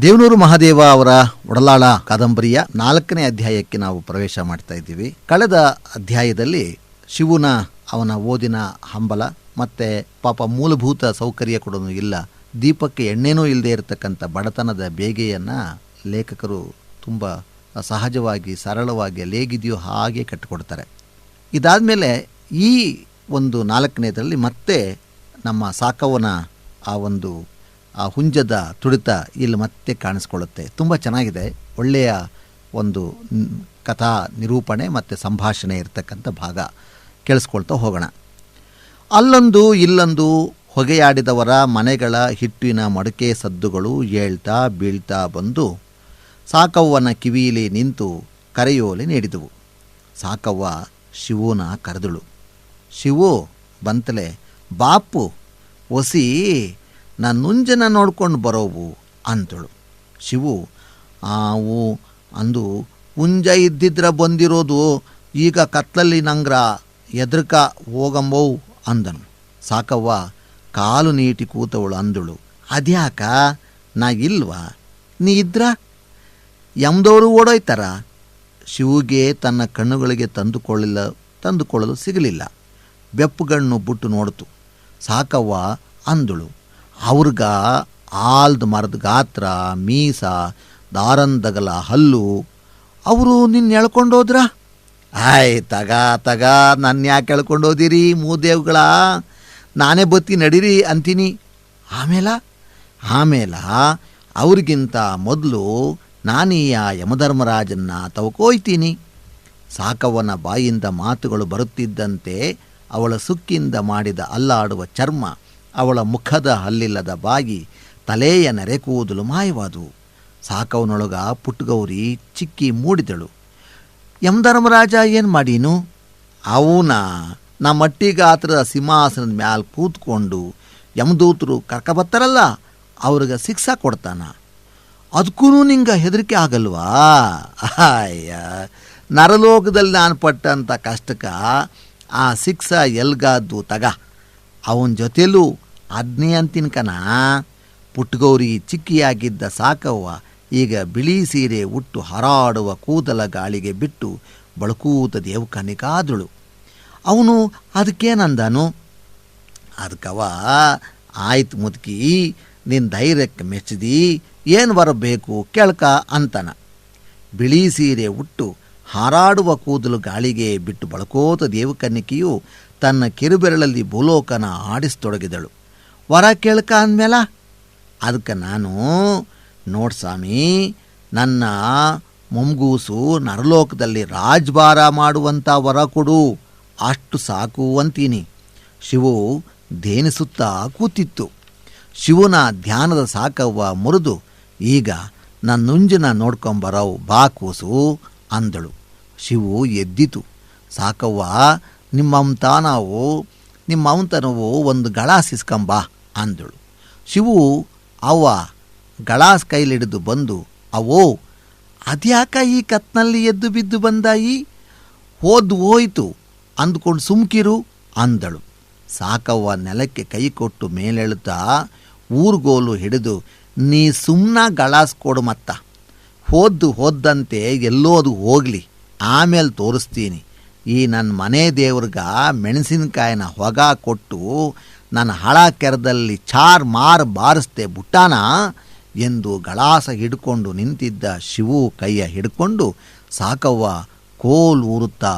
ದೇವನೂರು ಮಹಾದೇವ ಅವರ ಒಡಲಾಳ ಕಾದಂಬರಿಯ 4ನೇ ಅಧ್ಯಾಯಕ್ಕೆ ನಾವು ಪ್ರವೇಶ ಮಾಡ್ತಾ ಇದ್ದೀವಿ. ಕಳೆದ ಅಧ್ಯಾಯದಲ್ಲಿ ಶಿವನ ಅವನ ಓದಿನ ಹಂಬಲ ಮತ್ತು ಪಾಪ ಮೂಲಭೂತ ಸೌಕರ್ಯ ಕೂಡ ಇಲ್ಲ, ದೀಪಕ್ಕೆ ಎಣ್ಣೆನೂ ಇಲ್ಲದೆ ಇರತಕ್ಕಂಥ ಬಡತನದ ಬೇಗೆಯನ್ನು ಲೇಖಕರು ತುಂಬ ಸಹಜವಾಗಿ ಸರಳವಾಗಿ ಅಲ್ಲೇಗಿದೆಯೋ ಹಾಗೆ ಕಟ್ಟಿಕೊಡ್ತಾರೆ. ಇದಾದಮೇಲೆ ಈ ಒಂದು 4ನೇದರಲ್ಲಿ ಮತ್ತೆ ನಮ್ಮ ಸಾಕವ್ವನ ಆ ಹುಂಜದ ತುಡಿತ ಇಲ್ಲಿ ಮತ್ತೆ ಕಾಣಿಸ್ಕೊಳ್ಳುತ್ತೆ. ತುಂಬ ಚೆನ್ನಾಗಿದೆ, ಒಳ್ಳೆಯ ಒಂದು ಕಥಾ ನಿರೂಪಣೆ ಮತ್ತು ಸಂಭಾಷಣೆ ಇರತಕ್ಕಂಥ ಭಾಗ. ಕೇಳಿಸ್ಕೊಳ್ತಾ ಹೋಗೋಣ. ಅಲ್ಲೊಂದು ಇಲ್ಲೊಂದು ಹೊಗೆಯಾಡಿದವರ ಮನೆಗಳ ಹಿಟ್ಟಿನ ಮಡಕೆ ಸದ್ದುಗಳು ಏಳ್ತಾ ಬೀಳ್ತಾ ಬಂದು ಸಾಕವ್ವನ ಕಿವಿಯಲ್ಲಿ ನಿಂತು ಕರೆಯೋಲೆ ನೀಡಿದವು. ಸಾಕವ್ವ ಶಿವನ ಕರೆದಳು. ಶಿವು ಬಂತಲೆ, ಬಾಪು ಒಸಿ ನಾನು ನುಂಜನ ನೋಡ್ಕೊಂಡು ಬರೋವು ಅಂತಳು. ಶಿವು ಆವು ಅಂದು ಹುಂಜ ಇದ್ದಿದ್ರ ಬಂದಿರೋದು, ಈಗ ಕತ್ಲಲ್ಲಿ ನಂಗ್ರ ಎದ್ರಕ ಹೋಗಂಬವು ಅಂದನು. ಸಾಕವ್ವ ಕಾಲು ನೀಟಿ ಕೂತವಳು ಅಂದಳು, ಅದ್ಯಾಕ ನಾ ಇಲ್ವಾ, ನೀ ಇದ್ರ ಯಮ್ದವರು ಓಡೋಯ್ತಾರ. ಶಿವುಗೆ ತನ್ನ ಕಣ್ಣುಗಳಿಗೆ ತಂದುಕೊಳ್ಳಲು ಸಿಗಲಿಲ್ಲ. ಬೆಪ್ಪುಗಣ್ಣು ಬಿಟ್ಟು ನೋಡ್ತು. ಸಾಕವ್ವ ಅಂದಳು, ಅವ್ರಿಗ ಆಲ್ದ ಮರದ ಗಾತ್ರ, ಮೀಸ, ದಾರಂದಗಲ ಹಲ್ಲು, ಅವರು ನಿನ್ನ ಎಳ್ಕೊಂಡೋದ್ರ? ಆಯ್ ತಗ ನನ್ನ ಯಾಕೆ ಎಳ್ಕೊಂಡೋದಿರಿ ಮೂದೇವ್ಗಳ, ನಾನೇ ಬತ್ತಿ ನಡೀರಿ ಅಂತೀನಿ. ಆಮೇಲ ಅವ್ರಿಗಿಂತ ಮೊದಲು ನಾನೀಯ ಯಮಧರ್ಮರಾಜನ್ನ ತವಕೋಯ್ತೀನಿ. ಸಾಕವ್ವನ ಬಾಯಿಂದ ಮಾತುಗಳು ಬರುತ್ತಿದ್ದಂತೆ ಅವಳ ಸುಕ್ಕಿಂದ ಮಾಡಿದ ಅಲ್ಲಾಡುವ ಚರ್ಮ, ಅವಳ ಮುಖದ ಹಲ್ಲಿಲ್ಲದ ಬಾಯಿ, ತಲೆಯ ನೆರೆಕೂದಲು ಮಾಯವಾದವು. ಸಾಕವನೊಳಗ ಪುಟ್ಟಗೌರಿ ಚಿಕ್ಕಿ ಮೂಡಿದಳು. ಯಮಧರ್ಮರಾಜ ಏನು ಮಾಡೀನು? ಅವನ ನಮ್ಮಟ್ಟಿಗಾತ್ರದ ಸಿಂಹಾಸನದ ಮ್ಯಾಲ ಕೂತ್ಕೊಂಡು ಯಮದೂತರು ಕರ್ಕಬತ್ತಾರಲ್ಲ, ಅವ್ರಿಗೆ ಶಿಕ್ಷಾ ಕೊಡ್ತಾನ. ಅದಕ್ಕೂ ನಿಂಗೆ ಹೆದರಿಕೆ ಆಗಲ್ವಾ? ಅಯ್ಯ, ನರಲೋಕದಲ್ಲಿ ನಾನು ಪಟ್ಟಂಥ ಕಷ್ಟಕ್ಕೆ ಆ ಶಿಕ್ಷಾ ಎಲ್ಗಾದ್ದು ತಗ, ಅವನ ಜೊತೆಲೂ ಅದ್ನೇ ಅಂತಿನ್ಕನ. ಪುಟ್ಟಗೌರಿ ಚಿಕ್ಕಿಯಾಗಿದ್ದ ಸಾಕವ್ವ ಈಗ ಬಿಳಿ ಸೀರೆ ಉಟ್ಟು ಹಾರಾಡುವ ಕೂದಲ ಗಾಳಿಗೆ ಬಿಟ್ಟು ಬಳಕೂತ ದೇವಕನಿಕಾದಳು. ಅವನು ಅದಕ್ಕೇನಂದನು? ಅದಕ್ಕವ, ಆಯ್ತು ಮುದುಕಿ, ನಿನ್ನ ಧೈರ್ಯಕ್ಕೆ ಮೆಚ್ಚಿದಿ, ಏನು ಬರಬೇಕು ಕೇಳ್ಕ ಅಂತನ. ಬಿಳಿ ಸೀರೆ ಉಟ್ಟು ಹಾರಾಡುವ ಕೂದಲು ಗಾಳಿಗೆ ಬಿಟ್ಟು ಬಳಕೋತ ದೇವಕನ್ನಿಕೆಯು ತನ್ನ ಕಿರುಬೆರಳಲ್ಲಿ ಭೂಲೋಕನ ಆಡಿಸ್ತೊಡಗಿದಳು. ವರ ಕೇಳ್ಕ ಅಂದಮೇಲ ಅದಕ್ಕೆ ನಾನು, ನೋಡ್ಸಾಮಿ, ನನ್ನ ಮೊಮ್ಗೂಸು ನರಲೋಕದಲ್ಲಿ ರಾಜ್ಭಾರ ಮಾಡುವಂಥ ವರ ಕೊಡು, ಅಷ್ಟು ಸಾಕು ಅಂತೀನಿ. ಶಿವು ಧೇನಿಸುತ್ತಾ ಕೂತಿತ್ತು. ಶಿವನ ಧ್ಯಾನದ ಸಾಕವ್ವ ಮುರಿದು, ಈಗ ನನ್ನ ನುಂಜನ ನೋಡ್ಕೊಂಬರವು ಬಾ ಕೂಸು ಅಂದಳು. ಶಿವು ಎದ್ದಿತು. ಸಾಕವ್ವ, ನಿಮ್ಮವಂತನವು ಒಂದು ಗಳಾಸ್ ಇಸ್ಕಂಬ ಅಂದಳು. ಶಿವು ಅವ್ವ ಗಳಾಸ್ ಕೈಲಿಡಿದು ಬಂದು, ಅವೋ ಅದ್ಯಾಕ ಈ ಕತ್ನಲ್ಲಿ ಎದ್ದು ಬಿದ್ದು ಬಂದಾಯಿ, ಹೋಯ್ತು ಅಂದ್ಕೊಂಡು ಸುಮ್ಕಿರು ಅಂದಳು. ಸಾಕವ್ವ ನೆಲಕ್ಕೆ ಕೈ ಕೊಟ್ಟು ಮೇಲೆಳುತ್ತಾ ಊರ್ಗೋಲು ಹಿಡಿದು, ನೀ ಸುಮ್ಮನ ಗಳಾಸ್ ಕೊಡು ಮತ್ತ, ಹೋದಂತೆ ಎಲ್ಲೋದು ಹೋಗಲಿ, ಆಮೇಲೆ ತೋರಿಸ್ತೀನಿ. ಈ ನನ್ನ ಮನೆ ದೇವ್ರಿಗೆ ಮೆಣಸಿನಕಾಯಿನ ಹೊಗ ಕೊಟ್ಟು ನನ್ನ ಹಳ ಕೆರದಲ್ಲಿ ಮಾರ್ ಬಾರಿಸ್ದೆ ಬುಟ್ಟಾನ ಎಂದು ಗಳಾಸ ಹಿಡ್ಕೊಂಡು ನಿಂತಿದ್ದ ಶಿವು ಕೈಯ ಹಿಡ್ಕೊಂಡು ಸಾಕವ್ವ ಕೋಲ್ ಊರುತ್ತಾ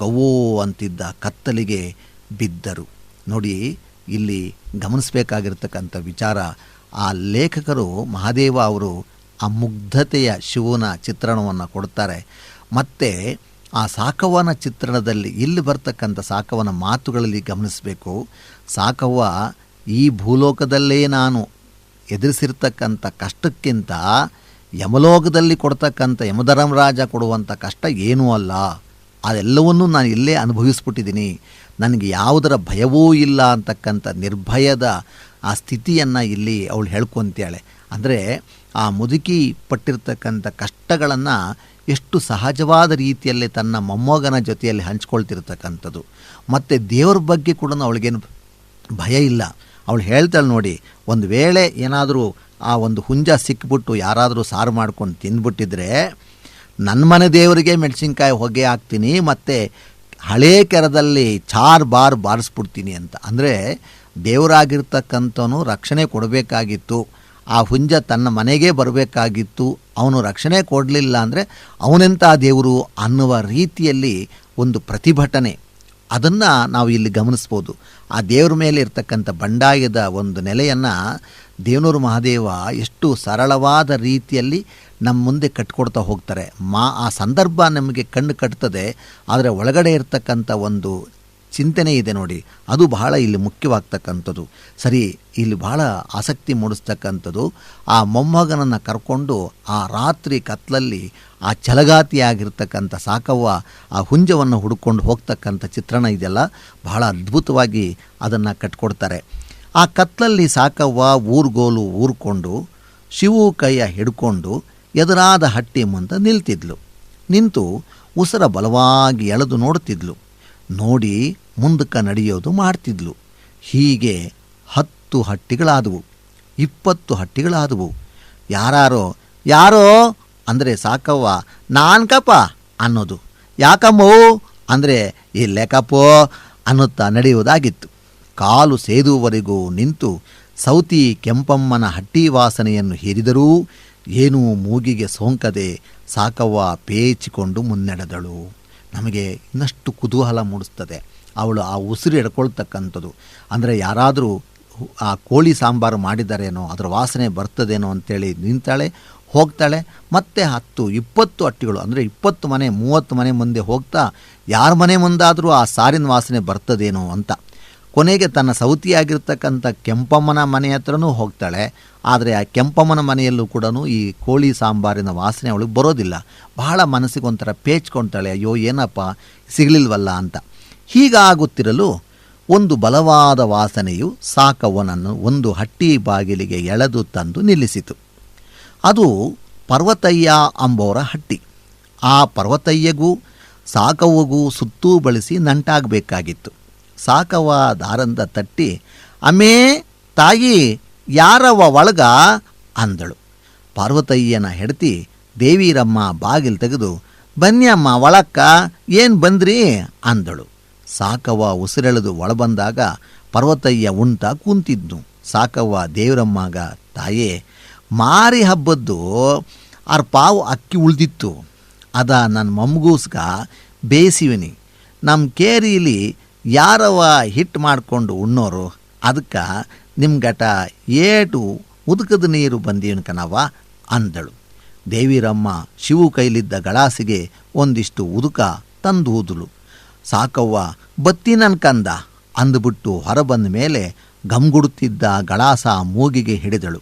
ಗವೋ ಅಂತಿದ್ದ ಕತ್ತಲಿಗೆ ಬಿದ್ದರು. ನೋಡಿ, ಇಲ್ಲಿ ಗಮನಿಸಬೇಕಾಗಿರ್ತಕ್ಕಂಥ ವಿಚಾರ, ಆ ಲೇಖಕರು ಮಹಾದೇವ ಅವರು ಆ ಮುಗ್ಧತೆಯ ಶಿವನ ಚಿತ್ರಣವನ್ನು ಕೊಡ್ತಾರೆ. ಮತ್ತು ಆ ಸಾಕವ್ವನ ಚಿತ್ರಣದಲ್ಲಿ ಇಲ್ಲಿ ಬರ್ತಕ್ಕಂಥ ಸಾಕವ್ವನ ಮಾತುಗಳಲ್ಲಿ ಗಮನಿಸಬೇಕು. ಸಾಕವ್ವ ಈ ಭೂಲೋಕದಲ್ಲೇ ನಾನು ಎದುರಿಸಿರ್ತಕ್ಕಂಥ ಕಷ್ಟಕ್ಕಿಂತ ಯಮಲೋಕದಲ್ಲಿ ಕೊಡ್ತಕ್ಕಂಥ ಯಮಧರ್ಮರಾಜ ಕೊಡುವಂಥ ಕಷ್ಟ ಏನೂ ಅಲ್ಲ, ಅದೆಲ್ಲವನ್ನೂ ನಾನು ಇಲ್ಲೇ ಅನುಭವಿಸ್ಬಿಟ್ಟಿದ್ದೀನಿ, ನನಗೆ ಯಾವುದರ ಭಯವೂ ಇಲ್ಲ ಅಂತಕ್ಕಂಥ ನಿರ್ಭಯದ ಆ ಸ್ಥಿತಿಯನ್ನು ಇಲ್ಲಿ ಅವಳು ಹೇಳ್ಕೊತಾಳೆ. ಅಂದರೆ ಆ ಮುದುಕಿ ಪಟ್ಟಿರ್ತಕ್ಕಂಥ ಕಷ್ಟಗಳನ್ನು ಎಷ್ಟು ಸಹಜವಾದ ರೀತಿಯಲ್ಲಿ ತನ್ನ ಮೊಮ್ಮಗನ ಜೊತೆಯಲ್ಲಿ ಹಂಚ್ಕೊಳ್ತಿರ್ತಕ್ಕಂಥದ್ದು. ಮತ್ತು ದೇವ್ರ ಬಗ್ಗೆ ಕೂಡ ಅವಳಿಗೇನು ಭಯ ಇಲ್ಲ. ಅವಳು ಹೇಳ್ತಾಳೆ ನೋಡಿ, ಒಂದು ವೇಳೆ ಏನಾದರೂ ಆ ಒಂದು ಹುಂಜ ಸಿಕ್ಬಿಟ್ಟು ಯಾರಾದರೂ ಸಾರು ಮಾಡ್ಕೊಂಡು ತಿಂದ್ಬಿಟ್ಟಿದ್ರೆ ನನ್ನ ಮನೆ ದೇವರಿಗೆ ಮೆಣಸಿನ್ಕಾಯಿ ಹೊಗೆ ಹಾಕ್ತೀನಿ ಮತ್ತು ಹಳೇ ಕೆರದಲ್ಲಿ ಬಾರ್ ಬಾರಿಸ್ಬಿಡ್ತೀನಿ ಅಂತ. ಅಂದರೆ ದೇವರಾಗಿರ್ತಕ್ಕಂಥವನು ರಕ್ಷಣೆ ಕೊಡಬೇಕಾಗಿತ್ತು, ಆ ಹುಂಜ ತನ್ನ ಮನೆಗೆ ಬರಬೇಕಾಗಿತ್ತು, ಅವನು ರಕ್ಷಣೆ ಕೊಡಲಿಲ್ಲ ಅಂದರೆ ಅವನೆಂಥ ದೇವರು ಅನ್ನುವ ರೀತಿಯಲ್ಲಿ ಒಂದು ಪ್ರತಿಭಟನೆ, ಅದನ್ನು ನಾವು ಇಲ್ಲಿ ಗಮನಿಸ್ಬೋದು. ಆ ದೇವ್ರ ಮೇಲೆ ಇರ್ತಕ್ಕಂಥ ಬಂಡಾಯದ ಒಂದು ನೆಲೆಯನ್ನು ದೇವನೂರು ಮಹಾದೇವ ಎಷ್ಟು ಸರಳವಾದ ರೀತಿಯಲ್ಲಿ ನಮ್ಮ ಮುಂದೆ ಕಟ್ಕೊಡ್ತಾ ಹೋಗ್ತಾರೆ. ಆ ಸಂದರ್ಭ ನಮಗೆ ಕಣ್ಣು ಕಟ್ತದೆ, ಆದರೆ ಒಳಗಡೆ ಇರ್ತಕ್ಕಂಥ ಒಂದು ಚಿಂತನೆ ಇದೆ ನೋಡಿ, ಅದು ಬಹಳ ಇಲ್ಲಿ ಮುಖ್ಯವಾಗ್ತಕ್ಕಂಥದ್ದು. ಸರಿ, ಇಲ್ಲಿ ಬಹಳ ಆಸಕ್ತಿ ಮೂಡಿಸ್ತಕ್ಕಂಥದ್ದು ಆ ಮೊಮ್ಮಗನನ್ನು ಕರ್ಕೊಂಡು ಆ ರಾತ್ರಿ ಕತ್ಲಲ್ಲಿ ಆ ಛಲಗಾತಿಯಾಗಿರ್ತಕ್ಕಂಥ ಸಾಕವ್ವ ಆ ಹುಂಜವನ್ನು ಹುಡುಕೊಂಡು ಹೋಗ್ತಕ್ಕಂಥ ಚಿತ್ರಣ ಇದೆಯಲ್ಲ, ಬಹಳ ಅದ್ಭುತವಾಗಿ ಅದನ್ನು ಕಟ್ಕೊಡ್ತಾರೆ. ಆ ಕತ್ಲಲ್ಲಿ ಸಾಕವ್ವ ಊರ್ಗೋಲು ಊರ್ಕೊಂಡು ಶಿವು ಕೈಯ ಹಿಡ್ಕೊಂಡು ಎದುರಾದ ಹಟ್ಟಿ ಮುಂದೆ ನಿಲ್ತಿದ್ಲು. ನಿಂತು ಉಸಿರ ಬಲವಾಗಿ ಎಳೆದು ನೋಡ್ತಿದ್ಲು. ನೋಡಿ ಮುಂದಕ್ಕೆ ನಡೆಯೋದು ಮಾಡ್ತಿದ್ಲು. ಹೀಗೆ 10 ಹಟ್ಟಿಗಳಾದವು, 20 ಹಟ್ಟಿಗಳಾದವು. ಯಾರೋ ಅಂದರೆ ಸಾಕವ್ವ ನಾನ್ಕಪ್ಪ ಅನ್ನೋದು, ಯಾಕಮ್ಮೋ ಅಂದರೆ ಇಲ್ಲೇಕಪ್ಪೋ ಅನ್ನುತ್ತಾ ನಡೆಯುವುದಾಗಿತ್ತು. ಕಾಲು ಸೇದುವವರೆಗೂ ನಿಂತು ಸೌತಿ ಕೆಂಪಮ್ಮನ ಹಟ್ಟಿ ವಾಸನೆಯನ್ನು ಹೀರಿದರೂ ಏನೂ ಮೂಗಿಗೆ ಸೋಂಕದೆ ಸಾಕವ್ವ ಪೇಚಿಕೊಂಡು ಮುನ್ನಡೆದಳು. ನಮಗೆ ಇನ್ನಷ್ಟು ಕುತೂಹಲ ಮೂಡಿಸ್ತದೆ ಅವಳು ಆ ಉಸಿರು ಎಡ್ಕೊಳ್ತಕ್ಕಂಥದ್ದು. ಅಂದರೆ ಯಾರಾದರೂ ಆ ಕೋಳಿ ಸಾಂಬಾರು ಮಾಡಿದಾರೇನೋ, ಅದರ ವಾಸನೆ ಬರ್ತದೇನೋ ಅಂತೇಳಿ ನಿಂತಾಳೆ, ಹೋಗ್ತಾಳೆ. ಮತ್ತೆ 10-20 ಹಟ್ಟಿಗಳು ಅಂದರೆ 20 ಮನೆ 30 ಮನೆ ಮುಂದೆ ಹೋಗ್ತಾ ಯಾರ ಮನೆ ಮುಂದಾದರೂ ಆ ಸಾರಿನ ವಾಸನೆ ಬರ್ತದೇನೋ ಅಂತ. ಕೊನೆಗೆ ತನ್ನ ಸೌತಿಯಾಗಿರ್ತಕ್ಕಂಥ ಕೆಂಪಮ್ಮನ ಮನೆ ಹತ್ರನೂ ಹೋಗ್ತಾಳೆ. ಆದರೆ ಆ ಕೆಂಪಮ್ಮನ ಮನೆಯಲ್ಲೂ ಕೂಡ ಈ ಕೋಳಿ ಸಾಂಬಾರಿನ ವಾಸನೆ ಅವಳಿಗೆ ಬರೋದಿಲ್ಲ. ಬಹಳ ಮನಸ್ಸಿಗೆ ಒಂಥರ ಪೇಚ್ಕೊಳ್ತಾಳೆ, ಅಯ್ಯೋ ಏನಪ್ಪ ಸಿಗಲಿಲ್ವಲ್ಲ ಅಂತ. ಹೀಗಾಗುತ್ತಿರಲು ಒಂದು ಬಲವಾದ ವಾಸನೆಯು ಸಾಕವ್ವನನ್ನು ಒಂದು ಹಟ್ಟಿ ಬಾಗಿಲಿಗೆ ಎಳೆದು ತಂದು ನಿಲ್ಲಿಸಿತು. ಅದು ಪರ್ವತಯ್ಯ ಅಂಬೋರ ಹಟ್ಟಿ. ಆ ಪರ್ವತಯ್ಯಗೂ ಸಾಕವ್ವಗೂ ಸುತ್ತೂ ಬಳಸಿ ನಂಟಾಗಬೇಕಾಗಿತ್ತು. ಸಾಕವ್ವ ದಾರಂದ ತಟ್ಟಿ, ಅಮ್ಮೇ ತಾಯಿ ಯಾರವ್ವ ಒಳಗ ಅಂದಳು. ಪಾರ್ವತಯ್ಯನ ಹೆಂಡತಿ ದೇವೀರಮ್ಮ ಬಾಗಿಲು ತೆಗೆದು, ಬನ್ನಿ ಅಮ್ಮ ಒಳಕ್ಕ, ಏನು ಬಂದ್ರಿ ಅಂದಳು. ಸಾಕವ್ವ ಉಸಿರೆಳೆದು ಒಳಬಂದಾಗ ಪರ್ವತಯ್ಯ ಉಂಟ ಕೂಂತಿದ್ನು. ಸಾಕವ್ವ ದೇವರಮ್ಮಗ, ತಾಯೇ ಮಾರಿ ಹಬ್ಬದ್ದು ಪಾವು ಅಕ್ಕಿ ಉಳ್ದಿತ್ತು, ಅದ ನನ್ನ ಮೊಮ್ಮಗೂಸ್ಗ ಬೇಯಿಸಿವಿನಿ. ನಮ್ಮ ಕೇರಿಲಿ ಯಾರವ ಹಿಟ್ಟು ಮಾಡಿಕೊಂಡು ಉಣ್ಣೋರು, ಅದಕ್ಕೆ ನಿಮ್ಗಟ ಏಟು ಉದುಕದ ನೀರು ಬಂದೀವನ್ ಕಣವ ಅಂದಳು. ದೇವಿರಮ್ಮ ಶಿವು ಕೈಲಿದ್ದ ಗಳಾಸಿಗೆ ಒಂದಿಷ್ಟು ಉದುಕ ತಂದು ಊದಲು. ಸಾಕವ್ವ ಬತ್ತಿ ನನ್ನ ಕಂದ ಅಂದುಬಿಟ್ಟು ಹೊರಬಂದ ಮೇಲೆ ಗಮ್ಗುಡುತ್ತಿದ್ದ ಗಳಾಸ ಮೂಗಿಗೆ ಹಿಡಿದಳು.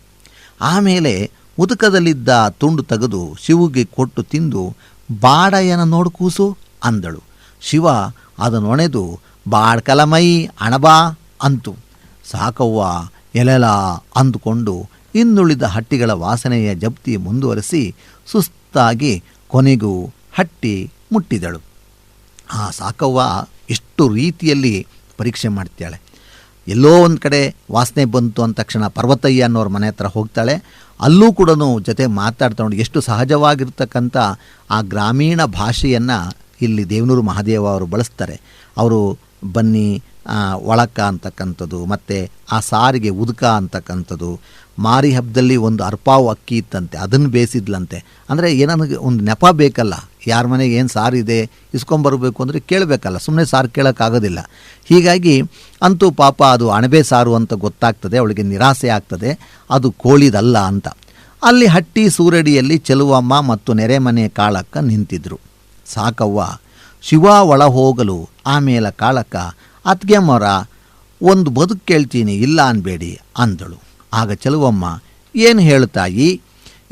ಆಮೇಲೆ ಉದುಕದಲ್ಲಿದ್ದ ತುಂಡು ತೆಗೆದು ಶಿವುಗೆ ಕೊಟ್ಟು ತಿಂದು, ಬಾಡಯ್ಯನ ನೋಡು ಕೂಸು ಅಂದಳು. ಶಿವ ಅದನ್ನೊಣೆದು, ಬಾಡ್ಕಲಮೈ ಅಣಬಾ ಅಂತು. ಸಾಕವ್ವ ಎಲೆಲ ಅಂದುಕೊಂಡು ಇನ್ನುಳಿದ ಹಟ್ಟಿಗಳ ವಾಸನೆಯ ಜಪ್ತಿ ಮುಂದುವರೆಸಿ ಸುಸ್ತಾಗಿ ಕೊನೆಗೂ ಹಟ್ಟಿ ಮುಟ್ಟಿದಳು. ಆ ಸಾಕವ್ವ ಎಷ್ಟು ರೀತಿಯಲ್ಲಿ ಪರೀಕ್ಷೆ ಮಾಡ್ತಾಳೆ. ಎಲ್ಲೋ ಒಂದು ಕಡೆ ವಾಸನೆ ಬಂತು ಅಂದ ತಕ್ಷಣ ಪರ್ವತಯ್ಯ ಅನ್ನೋರ ಮನೆ ಹತ್ರ ಹೋಗ್ತಾಳೆ. ಅಲ್ಲೂ ಕೂಡ ಜೊತೆ ಮಾತಾಡ್ತಾಳೆ. ಎಷ್ಟು ಸಹಜವಾಗಿರ್ತಕ್ಕಂಥ ಆ ಗ್ರಾಮೀಣ ಭಾಷೆಯನ್ನು ಇಲ್ಲಿ ದೇವನೂರು ಮಹಾದೇವ ಅವರು ಬಳಸ್ತಾರೆ. ಅವರು ಬನ್ನಿ ಒಳಕ ಅಂತಕ್ಕಂಥದ್ದು, ಮತ್ತು ಆ ಸಾರಿಗೆ ಉದುಕ ಅಂತಕ್ಕಂಥದ್ದು. ಮಾರಿ ಹಬ್ಬದಲ್ಲಿ ಒಂದು ಅರ್ಪಾವು ಅಕ್ಕಿ ಇತ್ತಂತೆ, ಅದನ್ನು ಬೇಯಿಸಿದ್ಲಂತೆ. ಅಂದರೆ ನನಗೆ ಒಂದು ನೆಪ ಬೇಕಲ್ಲ, ಯಾರ ಮನೆಗೆ ಏನು ಸಾರಿದೆ ಇಸ್ಕೊಂಬರ್ಬೇಕು ಅಂದರೆ ಕೇಳಬೇಕಲ್ಲ, ಸುಮ್ಮನೆ ಸಾರು ಕೇಳೋಕ್ಕಾಗೋದಿಲ್ಲ. ಹೀಗಾಗಿ ಅಂತೂ ಪಾಪ ಅದು ಅಣಬೆ ಸಾರು ಅಂತ ಗೊತ್ತಾಗ್ತದೆ, ಅವಳಿಗೆ ನಿರಾಸೆ ಆಗ್ತದೆ, ಅದು ಕೋಳಿದಲ್ಲ ಅಂತ. ಅಲ್ಲಿ ಹಟ್ಟಿ ಸೂರಡಿಯಲ್ಲಿ ಚೆಲುವಮ್ಮ ಮತ್ತು ನೆರೆಮನೆ ಕಾಳಕ್ಕ ನಿಂತಿದ್ರು. ಸಾಕವ್ವ ಶಿವ ಒಳ ಹೋಗಲು ಆಮೇಲೆ ಕಾಳಕ್ಕ, ಅತ್ಗೆಮ್ಮರ ಒಂದು ಬದುಕು ಕೇಳ್ತೀನಿ ಇಲ್ಲ ಅನ್ಬೇಡಿ ಅಂದಳು. ಆಗ ಚೆಲುವಮ್ಮ, ಏನು ಹೇಳ್ತಾಯಿ,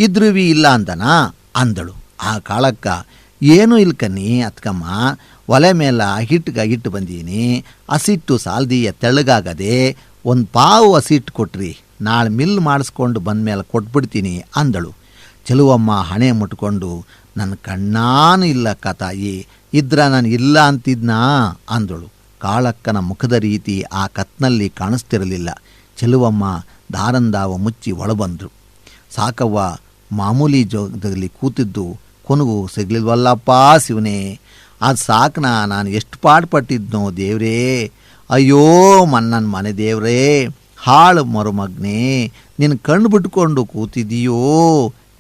ಇದ್ರುವಿ ಇಲ್ಲ ಅಂದನಾ ಅಂದಳು. ಆ ಕಾಳಕ್ಕ, ಏನೂ ಇಲ್ಕನ್ನಿ ಅತ್ಕಮ್ಮ, ಒಲೆ ಮೇಲೆ ಹಿಟ್ಟು ಬಂದೀನಿ, ಹಸಿಟ್ಟು ಸಾಲ್ದಿಯ ತೆಳ್ಳಗಾಗದೆ ಒಂದು ಪಾವು ಹಸಿಟ್ಟು ಕೊಟ್ರಿ, ನಾಳೆ ಮಿಲ್ ಮಾಡಿಸ್ಕೊಂಡು ಬಂದಮೇಲೆ ಕೊಟ್ಬಿಡ್ತೀನಿ ಅಂದಳು. ಚೆಲುವಮ್ಮ ಹಣೆ ಮುಟ್ಕೊಂಡು, ನನ್ನ ಕಣ್ಣಾನು ಇಲ್ಲಕ್ಕ ತಾಯಿ, ಇದ್ರ ನಾನು ಇಲ್ಲ ಅಂತಿದ್ನಾ ಅಂದಳು. ಕಾಳಕ್ಕನ ಮುಖದ ರೀತಿ ಆ ಕತ್ನಲ್ಲಿ ಕಾಣಿಸ್ತಿರಲಿಲ್ಲ. ಚೆಲುವಮ್ಮ ದಾರಂದಾವ ಮುಚ್ಚಿ ಒಳಬಂದರು. ಸಾಕವ್ವ ಮಾಮೂಲಿ ಜೋಗದಲ್ಲಿ ಕೂತಿದ್ದು ಕೊನೆಗೂ ಸಿಗ್ಲಿಲ್ವಲ್ಲಪ್ಪ ಶಿವನೇ, ಅದು ಸಾಕನಾ, ನಾನು ಎಷ್ಟು ಪಾಡ್ಪಟ್ಟಿದ್ನೋ ದೇವ್ರೇ, ಅಯ್ಯೋ ನನ್ನ ಮನೆ ದೇವ್ರೇ, ಹಾಳು ಮರುಮಗ್ನೇ, ನಿನ್ನ ಕಣ್ಣು ಬಿಟ್ಕೊಂಡು ಕೂತಿದೆಯೋ